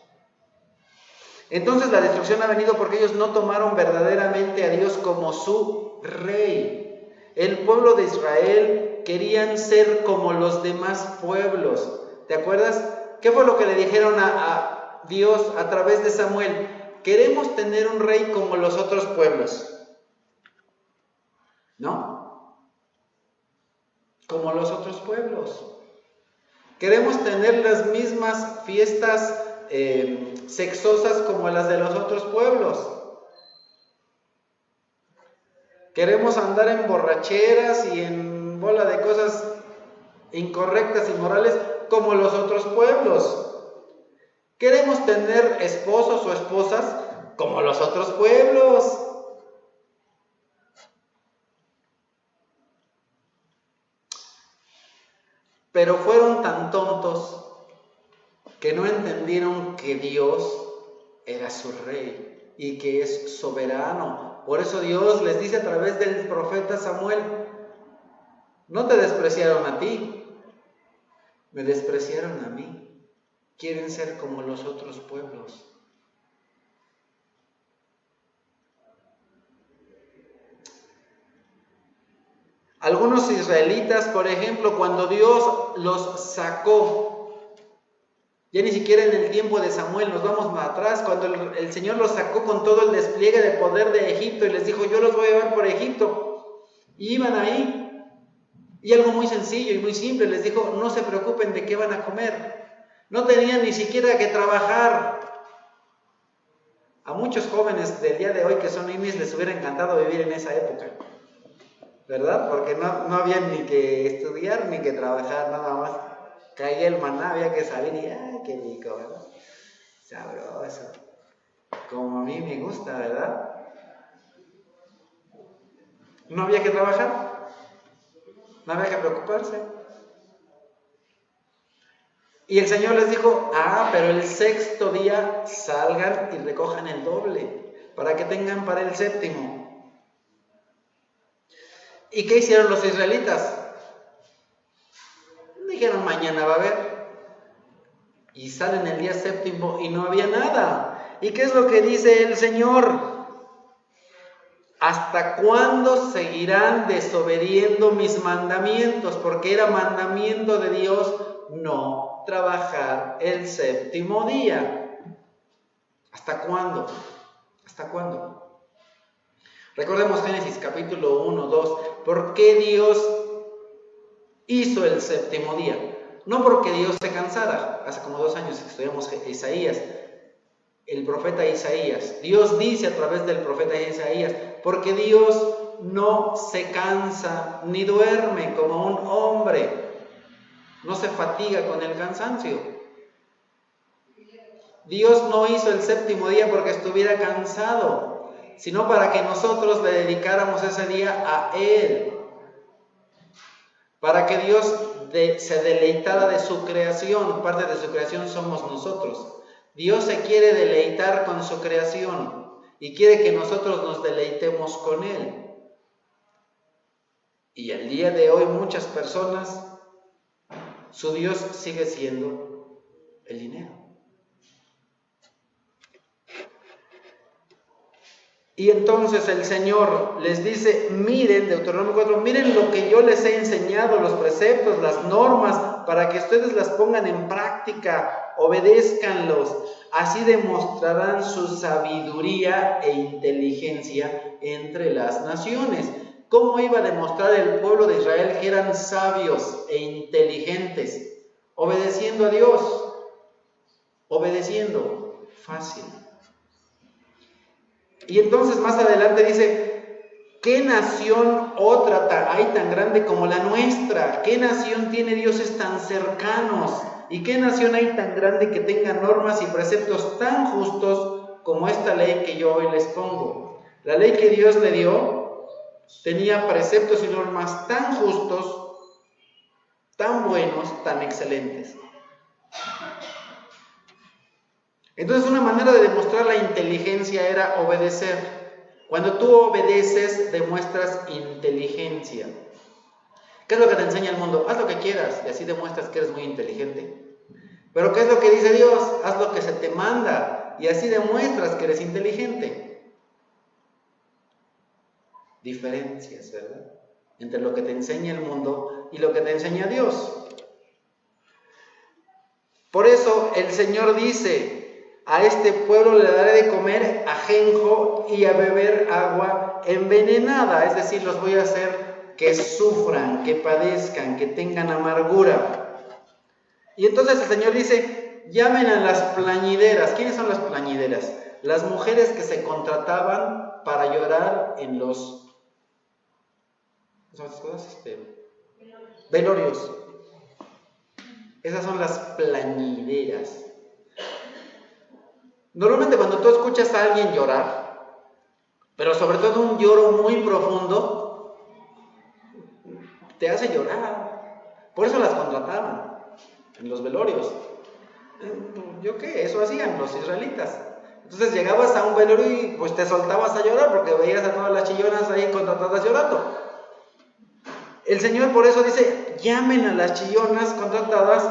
Speaker 1: Entonces la destrucción ha venido porque ellos no tomaron verdaderamente a Dios como su rey. El pueblo de Israel querían ser como los demás pueblos. ¿Te acuerdas? ¿Qué fue lo que le dijeron a Dios a través de Samuel? Queremos tener un rey como los otros pueblos. ¿No? Como los otros pueblos. Queremos tener las mismas fiestas sexosas como las de los otros pueblos. Queremos andar en borracheras y en bola de cosas incorrectas y morales como los otros pueblos. Queremos tener esposos o esposas como los otros pueblos. Pero fueron tan tontos que no entendieron que Dios era su rey y que es soberano. Por eso Dios les dice a través del profeta Samuel, No te despreciaron a ti, me despreciaron a mí. Quieren ser como los otros pueblos. Algunos israelitas, por ejemplo, cuando Dios los sacó, ya ni siquiera en el tiempo de Samuel, nos vamos más atrás, cuando el Señor los sacó con todo el despliegue de poder de Egipto y les dijo, yo los voy a llevar por Egipto. Y iban ahí, y algo muy sencillo y muy simple, les dijo, no se preocupen de qué van a comer. No tenían ni siquiera que trabajar. A muchos jóvenes del día de hoy que son ninis les hubiera encantado vivir en esa época, ¿verdad? Porque no había ni que estudiar ni que trabajar, nada más. Caía el maná, había que salir y ¡ay, qué rico!, ¿verdad? Sabroso. Como a mí me gusta, ¿verdad? No había que trabajar, no había que preocuparse. Y el Señor les dijo, pero el sexto día salgan y recojan el doble, para que tengan para el séptimo. ¿Y qué hicieron los israelitas? Dijeron, mañana va a haber. Y salen el día séptimo y no había nada. ¿Y qué es lo que dice el Señor? ¿Hasta cuándo seguirán desobediendo mis mandamientos? Porque era mandamiento de Dios no trabajar el séptimo día. ¿Hasta cuándo? ¿Hasta cuándo? Recordemos Génesis capítulo 1, 2. ¿Por qué Dios hizo el séptimo día? No porque Dios se cansara. Hace como 2 años que estudiamos Isaías, el profeta Isaías. Dios dice a través del profeta Isaías, porque Dios no se cansa ni duerme como un hombre. No se fatiga con el cansancio. Dios no hizo el séptimo día porque estuviera cansado, sino para que nosotros le dedicáramos ese día a Él. Para que Dios se deleitara de su creación. Parte de su creación somos nosotros. Dios se quiere deleitar con su creación y quiere que nosotros nos deleitemos con Él. Y el día de hoy muchas personas, su Dios sigue siendo el dinero. Y entonces el Señor les dice, miren, Deuteronomio 4, miren lo que yo les he enseñado, los preceptos, las normas, para que ustedes las pongan en práctica, obedézcanlos. Así demostrarán su sabiduría e inteligencia entre las naciones. ¿Cómo iba a demostrar el pueblo de Israel que eran sabios e inteligentes? Obedeciendo a Dios. Obedeciendo. Fácil. Y entonces más adelante dice, ¿qué nación otra hay tan grande como la nuestra? ¿Qué nación tiene dioses tan cercanos? ¿Y qué nación hay tan grande que tenga normas y preceptos tan justos como esta ley que yo hoy les pongo? La ley que Dios le dio tenía preceptos y normas tan justos, tan buenos, tan excelentes. Entonces una manera de demostrar la inteligencia era obedecer. Cuando tú obedeces, demuestras inteligencia. ¿Qué es lo que te enseña el mundo? Haz lo que quieras y así demuestras que eres muy inteligente. Pero ¿qué es lo que dice Dios? Haz lo que se te manda y así demuestras que eres inteligente. Diferencias, ¿verdad? Entre lo que te enseña el mundo y lo que te enseña Dios. Por eso el Señor dice, a este pueblo le daré de comer ajenjo y a beber agua envenenada. Es decir, los voy a hacer que sufran, que padezcan, que tengan amargura. Y entonces el Señor dice, llamen a las plañideras. ¿Quiénes son las plañideras? Las mujeres que se contrataban para llorar en los velorios. Esas son las plañideras. Normalmente cuando tú escuchas a alguien llorar, pero sobre todo un lloro muy profundo, te hace llorar. Por eso las contrataban en los velorios. ¿Yo qué? Eso hacían los israelitas. Entonces llegabas a un velorio y pues te soltabas a llorar porque veías a todas las chillonas ahí contratadas llorando. El Señor por eso dice, llamen a las chillonas contratadas,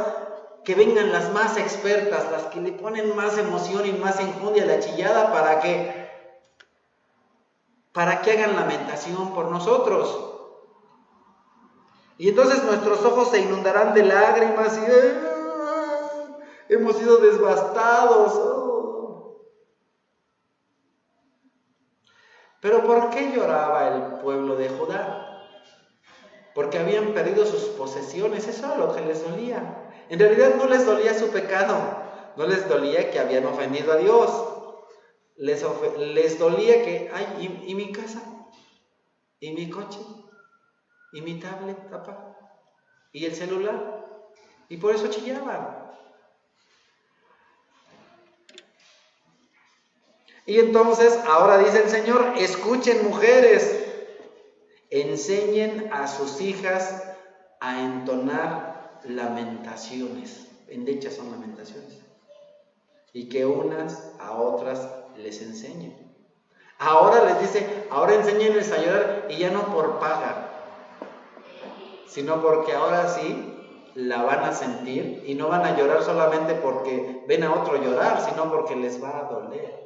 Speaker 1: que vengan las más expertas, las que le ponen más emoción y más enjundia a la chillada, ¿para qué? Para que hagan lamentación por nosotros. Y entonces nuestros ojos se inundarán de lágrimas y hemos sido devastados. Pero ¿por qué lloraba el pueblo de Judá? Porque habían perdido sus posesiones, eso era lo que les dolía. En realidad no les dolía su pecado, no les dolía que habían ofendido a Dios. Les dolía que, ay, ¿y mi casa? ¿Y mi coche? ¿Y mi tablet, papá? ¿Y el celular? Y por eso chillaban. Y entonces, ahora dice el Señor, escuchen mujeres, enseñen a sus hijas a entonar lamentaciones. Endechas son lamentaciones. Y que unas a otras les enseñen. Ahora les dice, ahora enséñenles a llorar, y ya no por paga, sino porque ahora sí la van a sentir y no van a llorar solamente porque ven a otro llorar, sino porque les va a doler.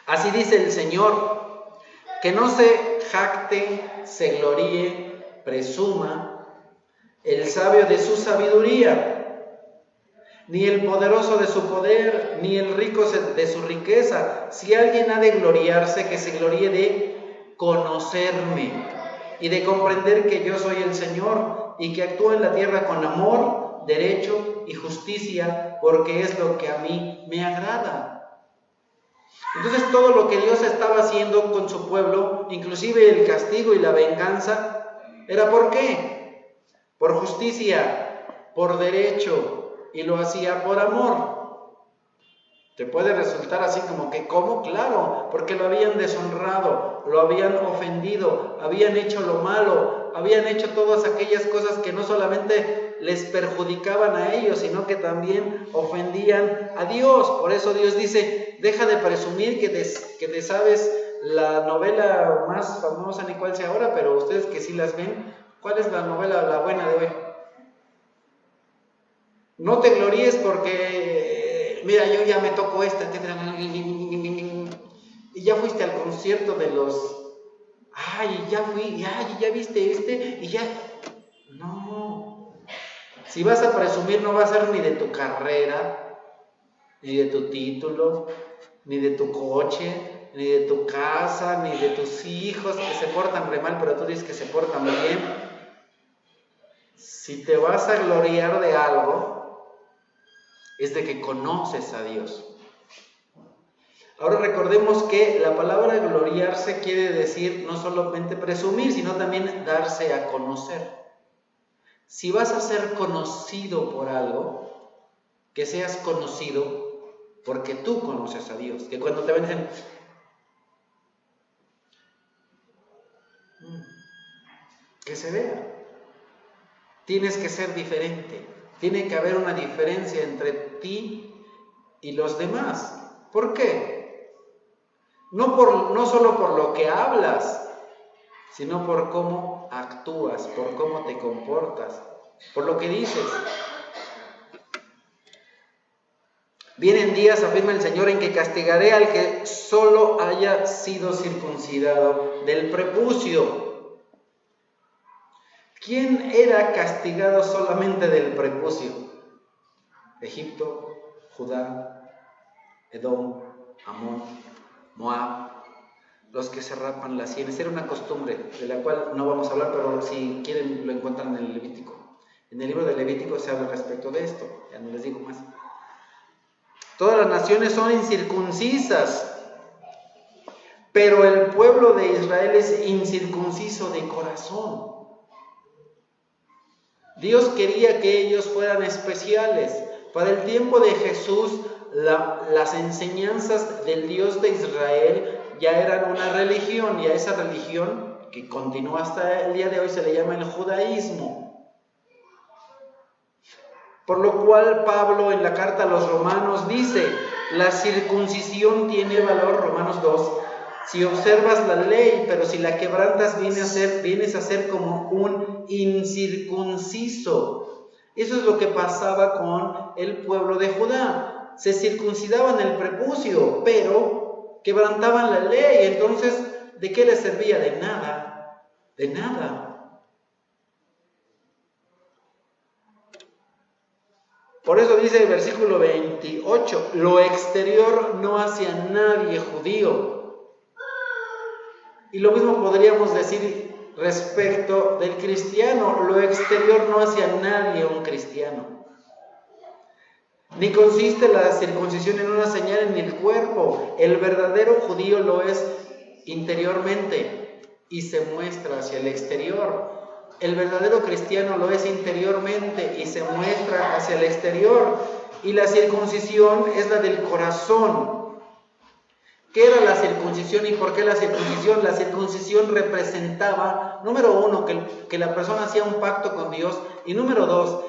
Speaker 1: Así dice el Señor, que no se jacte, se gloríe, presuma el sabio de su sabiduría, ni el poderoso de su poder, ni el rico de su riqueza. Si alguien ha de gloriarse, que se gloríe de conocerme y de comprender que yo soy el Señor y que actúo en la tierra con amor, derecho y justicia, porque es lo que a mí me agrada. Entonces todo lo que Dios estaba haciendo con su pueblo, inclusive el castigo y la venganza, ¿era por qué? Por justicia, por derecho, y lo hacía por amor. Te puede resultar así como que, ¿cómo? Claro, porque lo habían deshonrado, lo habían ofendido, habían hecho lo malo, habían hecho todas aquellas cosas que no solamente les perjudicaban a ellos, sino que también ofendían a Dios. Por eso Dios dice, deja de presumir que te sabes la novela más famosa, ni cuál sea ahora, pero ustedes que sí las ven, ¿cuál es la novela, la buena de hoy? No te gloríes porque, mira, yo ya me toco esta, y ya fuiste al concierto de los, ay, ya fui, ay, ya viste este, y ya, no. Si vas a presumir, no va a ser ni de tu carrera, ni de tu título, ni de tu coche, ni de tu casa, ni de tus hijos que se portan re mal, pero tú dices que se portan bien. Si te vas a gloriar de algo, es de que conoces a Dios. Ahora recordemos que la palabra gloriarse quiere decir no solamente presumir, sino también darse a conocer. Si vas a ser conocido por algo, que seas conocido porque tú conoces a Dios. Que cuando te ven dicen, que se vea. Tienes que ser diferente. Tiene que haber una diferencia entre ti y los demás. ¿Por qué? No solo por lo que hablas, sino por cómo actúas, por cómo te comportas, por lo que dices. Vienen días, afirma el Señor, en que castigaré al que solo haya sido circuncidado del prepucio. ¿Quién era castigado solamente del prepucio? Egipto, Judá, Edom, Amón, Moab, los que se rapan las sienes. Era una costumbre de la cual no vamos a hablar, pero si quieren lo encuentran en el Levítico. En el libro de Levítico se habla respecto de esto, ya no les digo más. Todas las naciones son incircuncisas, pero el pueblo de Israel es incircunciso de corazón. Dios quería que ellos fueran especiales. Para el tiempo de Jesús, las enseñanzas del Dios de Israel ya eran una religión, y a esa religión, que continúa hasta el día de hoy, se le llama el judaísmo. Por lo cual Pablo en la carta a los romanos dice, la circuncisión tiene valor, Romanos 2, Si observas la ley, pero si la quebrantas, vienes a ser como un incircunciso. Eso es lo que pasaba con el pueblo de Judá. Se circuncidaban el prepucio, pero quebrantaban la ley. Entonces, ¿de qué les servía? De nada. De nada. Por eso dice el versículo 28, lo exterior no hacia nadie judío. Y lo mismo podríamos decir respecto del cristiano, lo exterior no hacia nadie un cristiano. Ni consiste la circuncisión en una señal en el cuerpo. El verdadero judío lo es interiormente y se muestra hacia el exterior. El verdadero cristiano lo es interiormente y se muestra hacia el exterior. Y la circuncisión es la del corazón. ¿Qué era la circuncisión y por qué la circuncisión? La circuncisión representaba, número uno, que la persona hacía un pacto con Dios, y número dos,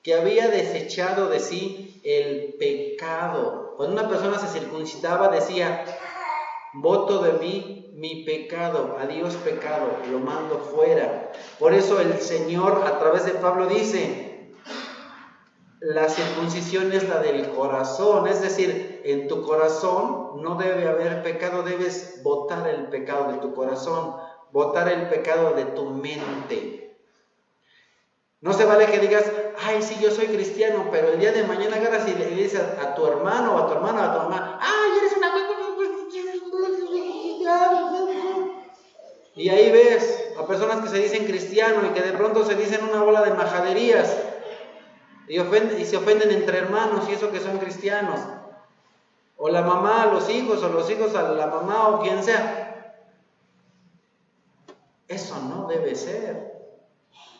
Speaker 1: que había desechado de sí el pecado. Cuando una persona se circuncidaba decía, voto de mí mi pecado, adiós pecado, lo mando fuera. Por eso el Señor a través de Pablo dice, la circuncisión es la del corazón, es decir, en tu corazón no debe haber pecado, debes botar el pecado de tu corazón, botar el pecado de tu mente. No se vale que digas, ay, sí, yo soy cristiano, pero el día de mañana agarras y le dices a tu hermano, a tu hermana, a tu mamá, ay, eres una... Y ahí ves a personas que se dicen cristianos y que de pronto se dicen una bola de majaderías y se ofenden entre hermanos y eso que son cristianos. O la mamá a los hijos, o los hijos a la mamá, o quien sea. Eso no debe ser.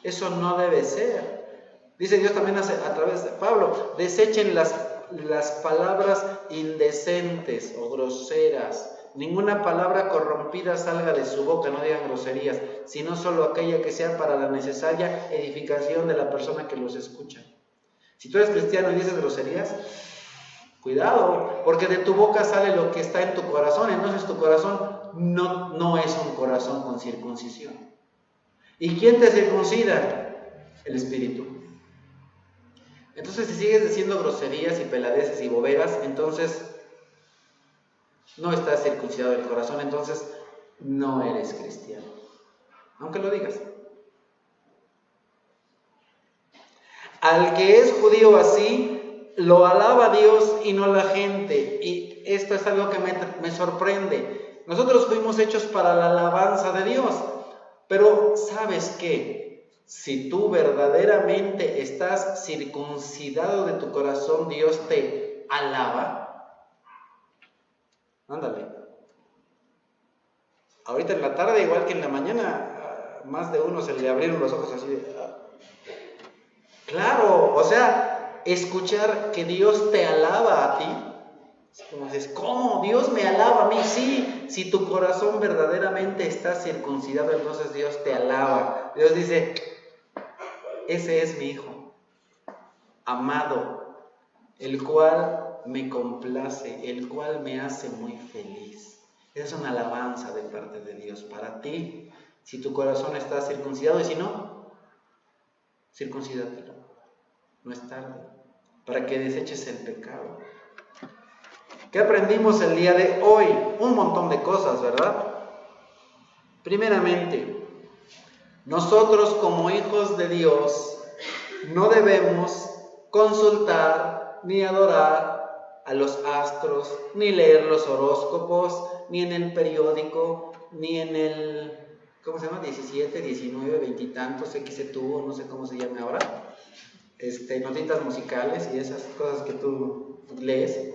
Speaker 1: Eso no debe ser. Dice Dios también a través de Pablo, desechen las palabras indecentes o groseras. Ninguna palabra corrompida salga de su boca, no digan groserías, sino solo aquella que sea para la necesaria edificación de la persona que los escucha. Si tú eres cristiano y dices groserías, cuidado, porque de tu boca sale lo que está en tu corazón, entonces tu corazón no es un corazón con circuncisión. ¿Y quién te circuncida? El Espíritu. Entonces, si sigues diciendo groserías y peladeces y boberas, entonces no estás circuncidado del corazón, entonces no eres cristiano, aunque lo digas. Al que es judío así, lo alaba Dios y no la gente. Y esto es algo que me sorprende. Nosotros fuimos hechos para la alabanza de Dios, pero ¿sabes qué? Si tú verdaderamente estás circuncidado de tu corazón, Dios te alaba. Ándale. Ahorita en la tarde, igual que en la mañana, más de uno se le abrieron los ojos así de... Claro, o sea, escuchar que Dios te alaba a ti. Es como dices, ¿cómo? Dios me alaba a mí. Sí, si tu corazón verdaderamente está circuncidado, entonces Dios te alaba. Dios dice, ese es mi hijo, amado, el cual me complace, el cual me hace muy feliz. Es una alabanza de parte de Dios para ti. Si tu corazón está circuncidado y si no, circuncídatelo. No es tarde, para que deseches el pecado. ¿Qué aprendimos el día de hoy? Un montón de cosas, ¿verdad? Primeramente, nosotros como hijos de Dios no debemos consultar ni adorar a los astros, ni leer los horóscopos, ni en el periódico, ni en el, ¿cómo se llama? 17, 19, 20 y tantos, X se tuvo, no sé cómo se llame ahora, notitas musicales y esas cosas que tú lees.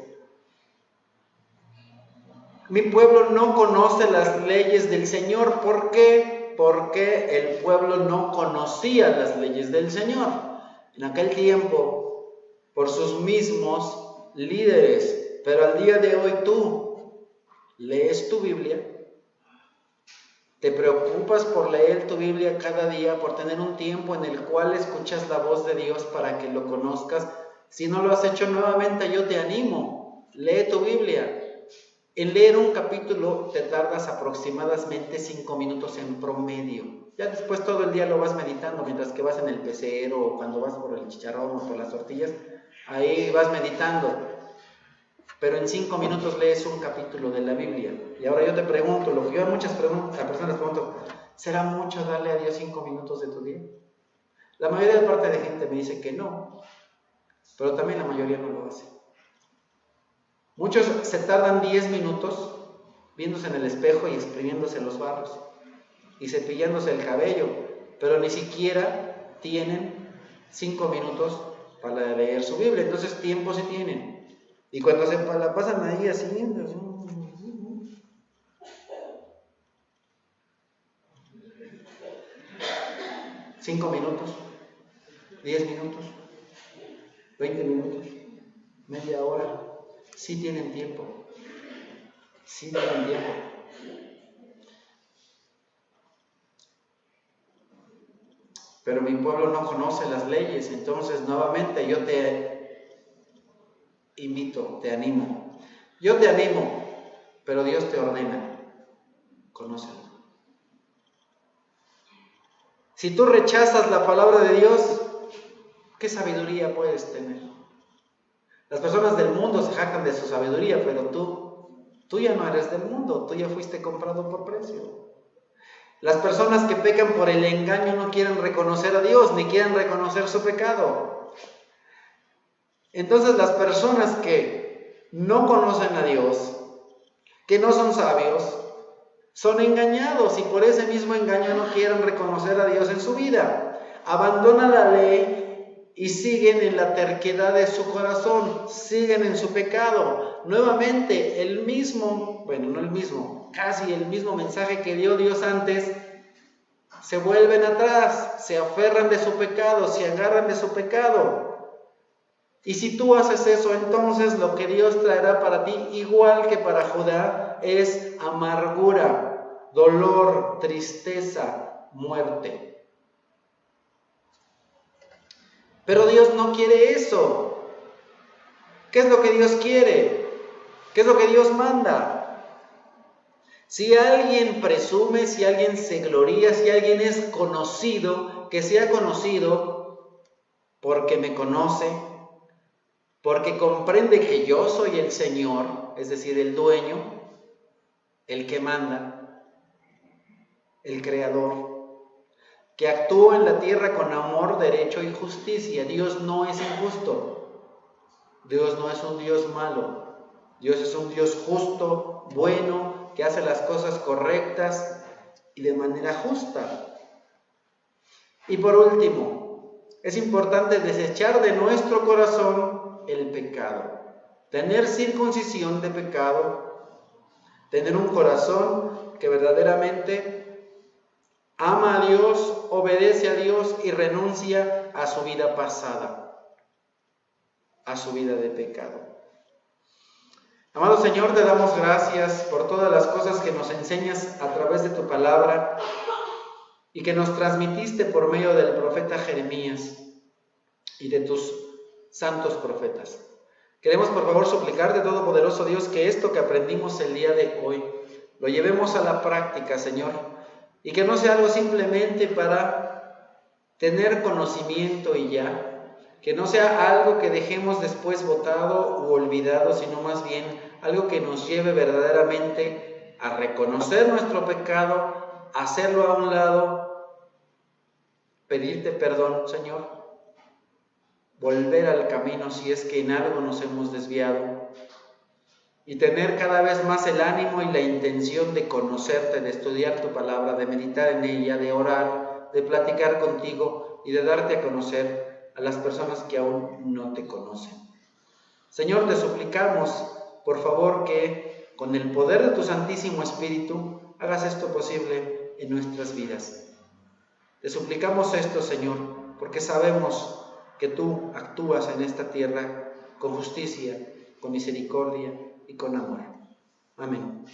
Speaker 1: Mi pueblo no conoce las leyes del Señor. ¿Por qué? Porque el pueblo no conocía las leyes del Señor. En aquel tiempo, por sus mismos líderes. Pero al día de hoy tú lees tu Biblia, te preocupas por leer tu Biblia cada día, por tener un tiempo en el cual escuchas la voz de Dios para que lo conozcas. Si no lo has hecho nuevamente, yo te animo, lee tu Biblia. En leer un capítulo te tardas aproximadamente 5 minutos en promedio. Ya después todo el día lo vas meditando mientras que vas en el pecero o cuando vas por el chicharrón o por las tortillas. Ahí vas meditando. Pero en 5 minutos lees un capítulo de la Biblia. Y ahora yo te pregunto, lo que yo a muchas personas les pregunto, ¿será mucho darle a Dios 5 minutos de tu día? La mayoría de parte de gente me dice que no, pero también la mayoría no lo hace. Muchos se tardan 10 minutos viéndose en el espejo y exprimiéndose los barros y cepillándose el cabello, pero ni siquiera tienen 5 minutos para leer su Biblia. Entonces tiempo sí tienen. Y cuando se la pasan ahí así, 5 minutos, 10 minutos, 20 minutos, media hora, sí tienen tiempo. Sí tienen tiempo. Pero mi pueblo no conoce las leyes, entonces nuevamente yo te invito, te animo. Yo te animo, pero Dios te ordena, conócelo. Si tú rechazas la palabra de Dios, ¿qué sabiduría puedes tener? Las personas del mundo se jactan de su sabiduría, pero tú ya no eres del mundo, tú ya fuiste comprado por precio. Las personas que pecan por el engaño no quieren reconocer a Dios, ni quieren reconocer su pecado. Entonces las personas que no conocen a Dios, que no son sabios, son engañados y por ese mismo engaño no quieren reconocer a Dios en su vida. Abandonan la ley y siguen en la terquedad de su corazón, siguen en su pecado. Nuevamente casi el mismo mensaje que dio Dios antes, se vuelven atrás, se aferran de su pecado, se agarran de su pecado. Y si tú haces eso, entonces lo que Dios traerá para ti, igual que para Judá, es amargura, dolor, tristeza, muerte. Pero Dios no quiere eso. ¿Qué es lo que Dios quiere? ¿Qué es lo que Dios manda? Si alguien presume, si alguien se gloría, si alguien es conocido, que sea conocido porque me conoce, porque comprende que yo soy el Señor, es decir, el dueño, el que manda, el creador, que actúa en la tierra con amor, derecho y justicia. Dios no es injusto, Dios no es un Dios malo, Dios es un Dios justo, bueno, que hace las cosas correctas y de manera justa. Y por último, es importante desechar de nuestro corazón el pecado, tener circuncisión de pecado, tener un corazón que verdaderamente ama a Dios, obedece a Dios y renuncia a su vida pasada, a su vida de pecado. Amado Señor, te damos gracias por todas las cosas que nos enseñas a través de tu palabra y que nos transmitiste por medio del profeta Jeremías y de tus santos profetas. Queremos por favor suplicarte, Todopoderoso Dios, que esto que aprendimos el día de hoy lo llevemos a la práctica, Señor, y que no sea algo simplemente para tener conocimiento y ya, que no sea algo que dejemos después botado u olvidado, sino más bien algo que nos lleve verdaderamente a reconocer nuestro pecado, hacerlo a un lado, pedirte perdón, Señor, volver al camino si es que en algo nos hemos desviado y tener cada vez más el ánimo y la intención de conocerte, de estudiar tu palabra, de meditar en ella, de orar, de platicar contigo y de darte a conocer a las personas que aún no te conocen. Señor, te suplicamos, por favor, que con el poder de tu Santísimo Espíritu hagas esto posible en nuestras vidas. Te suplicamos esto, Señor, porque sabemos que tú actúas en esta tierra con justicia, con misericordia y con amor. Amén.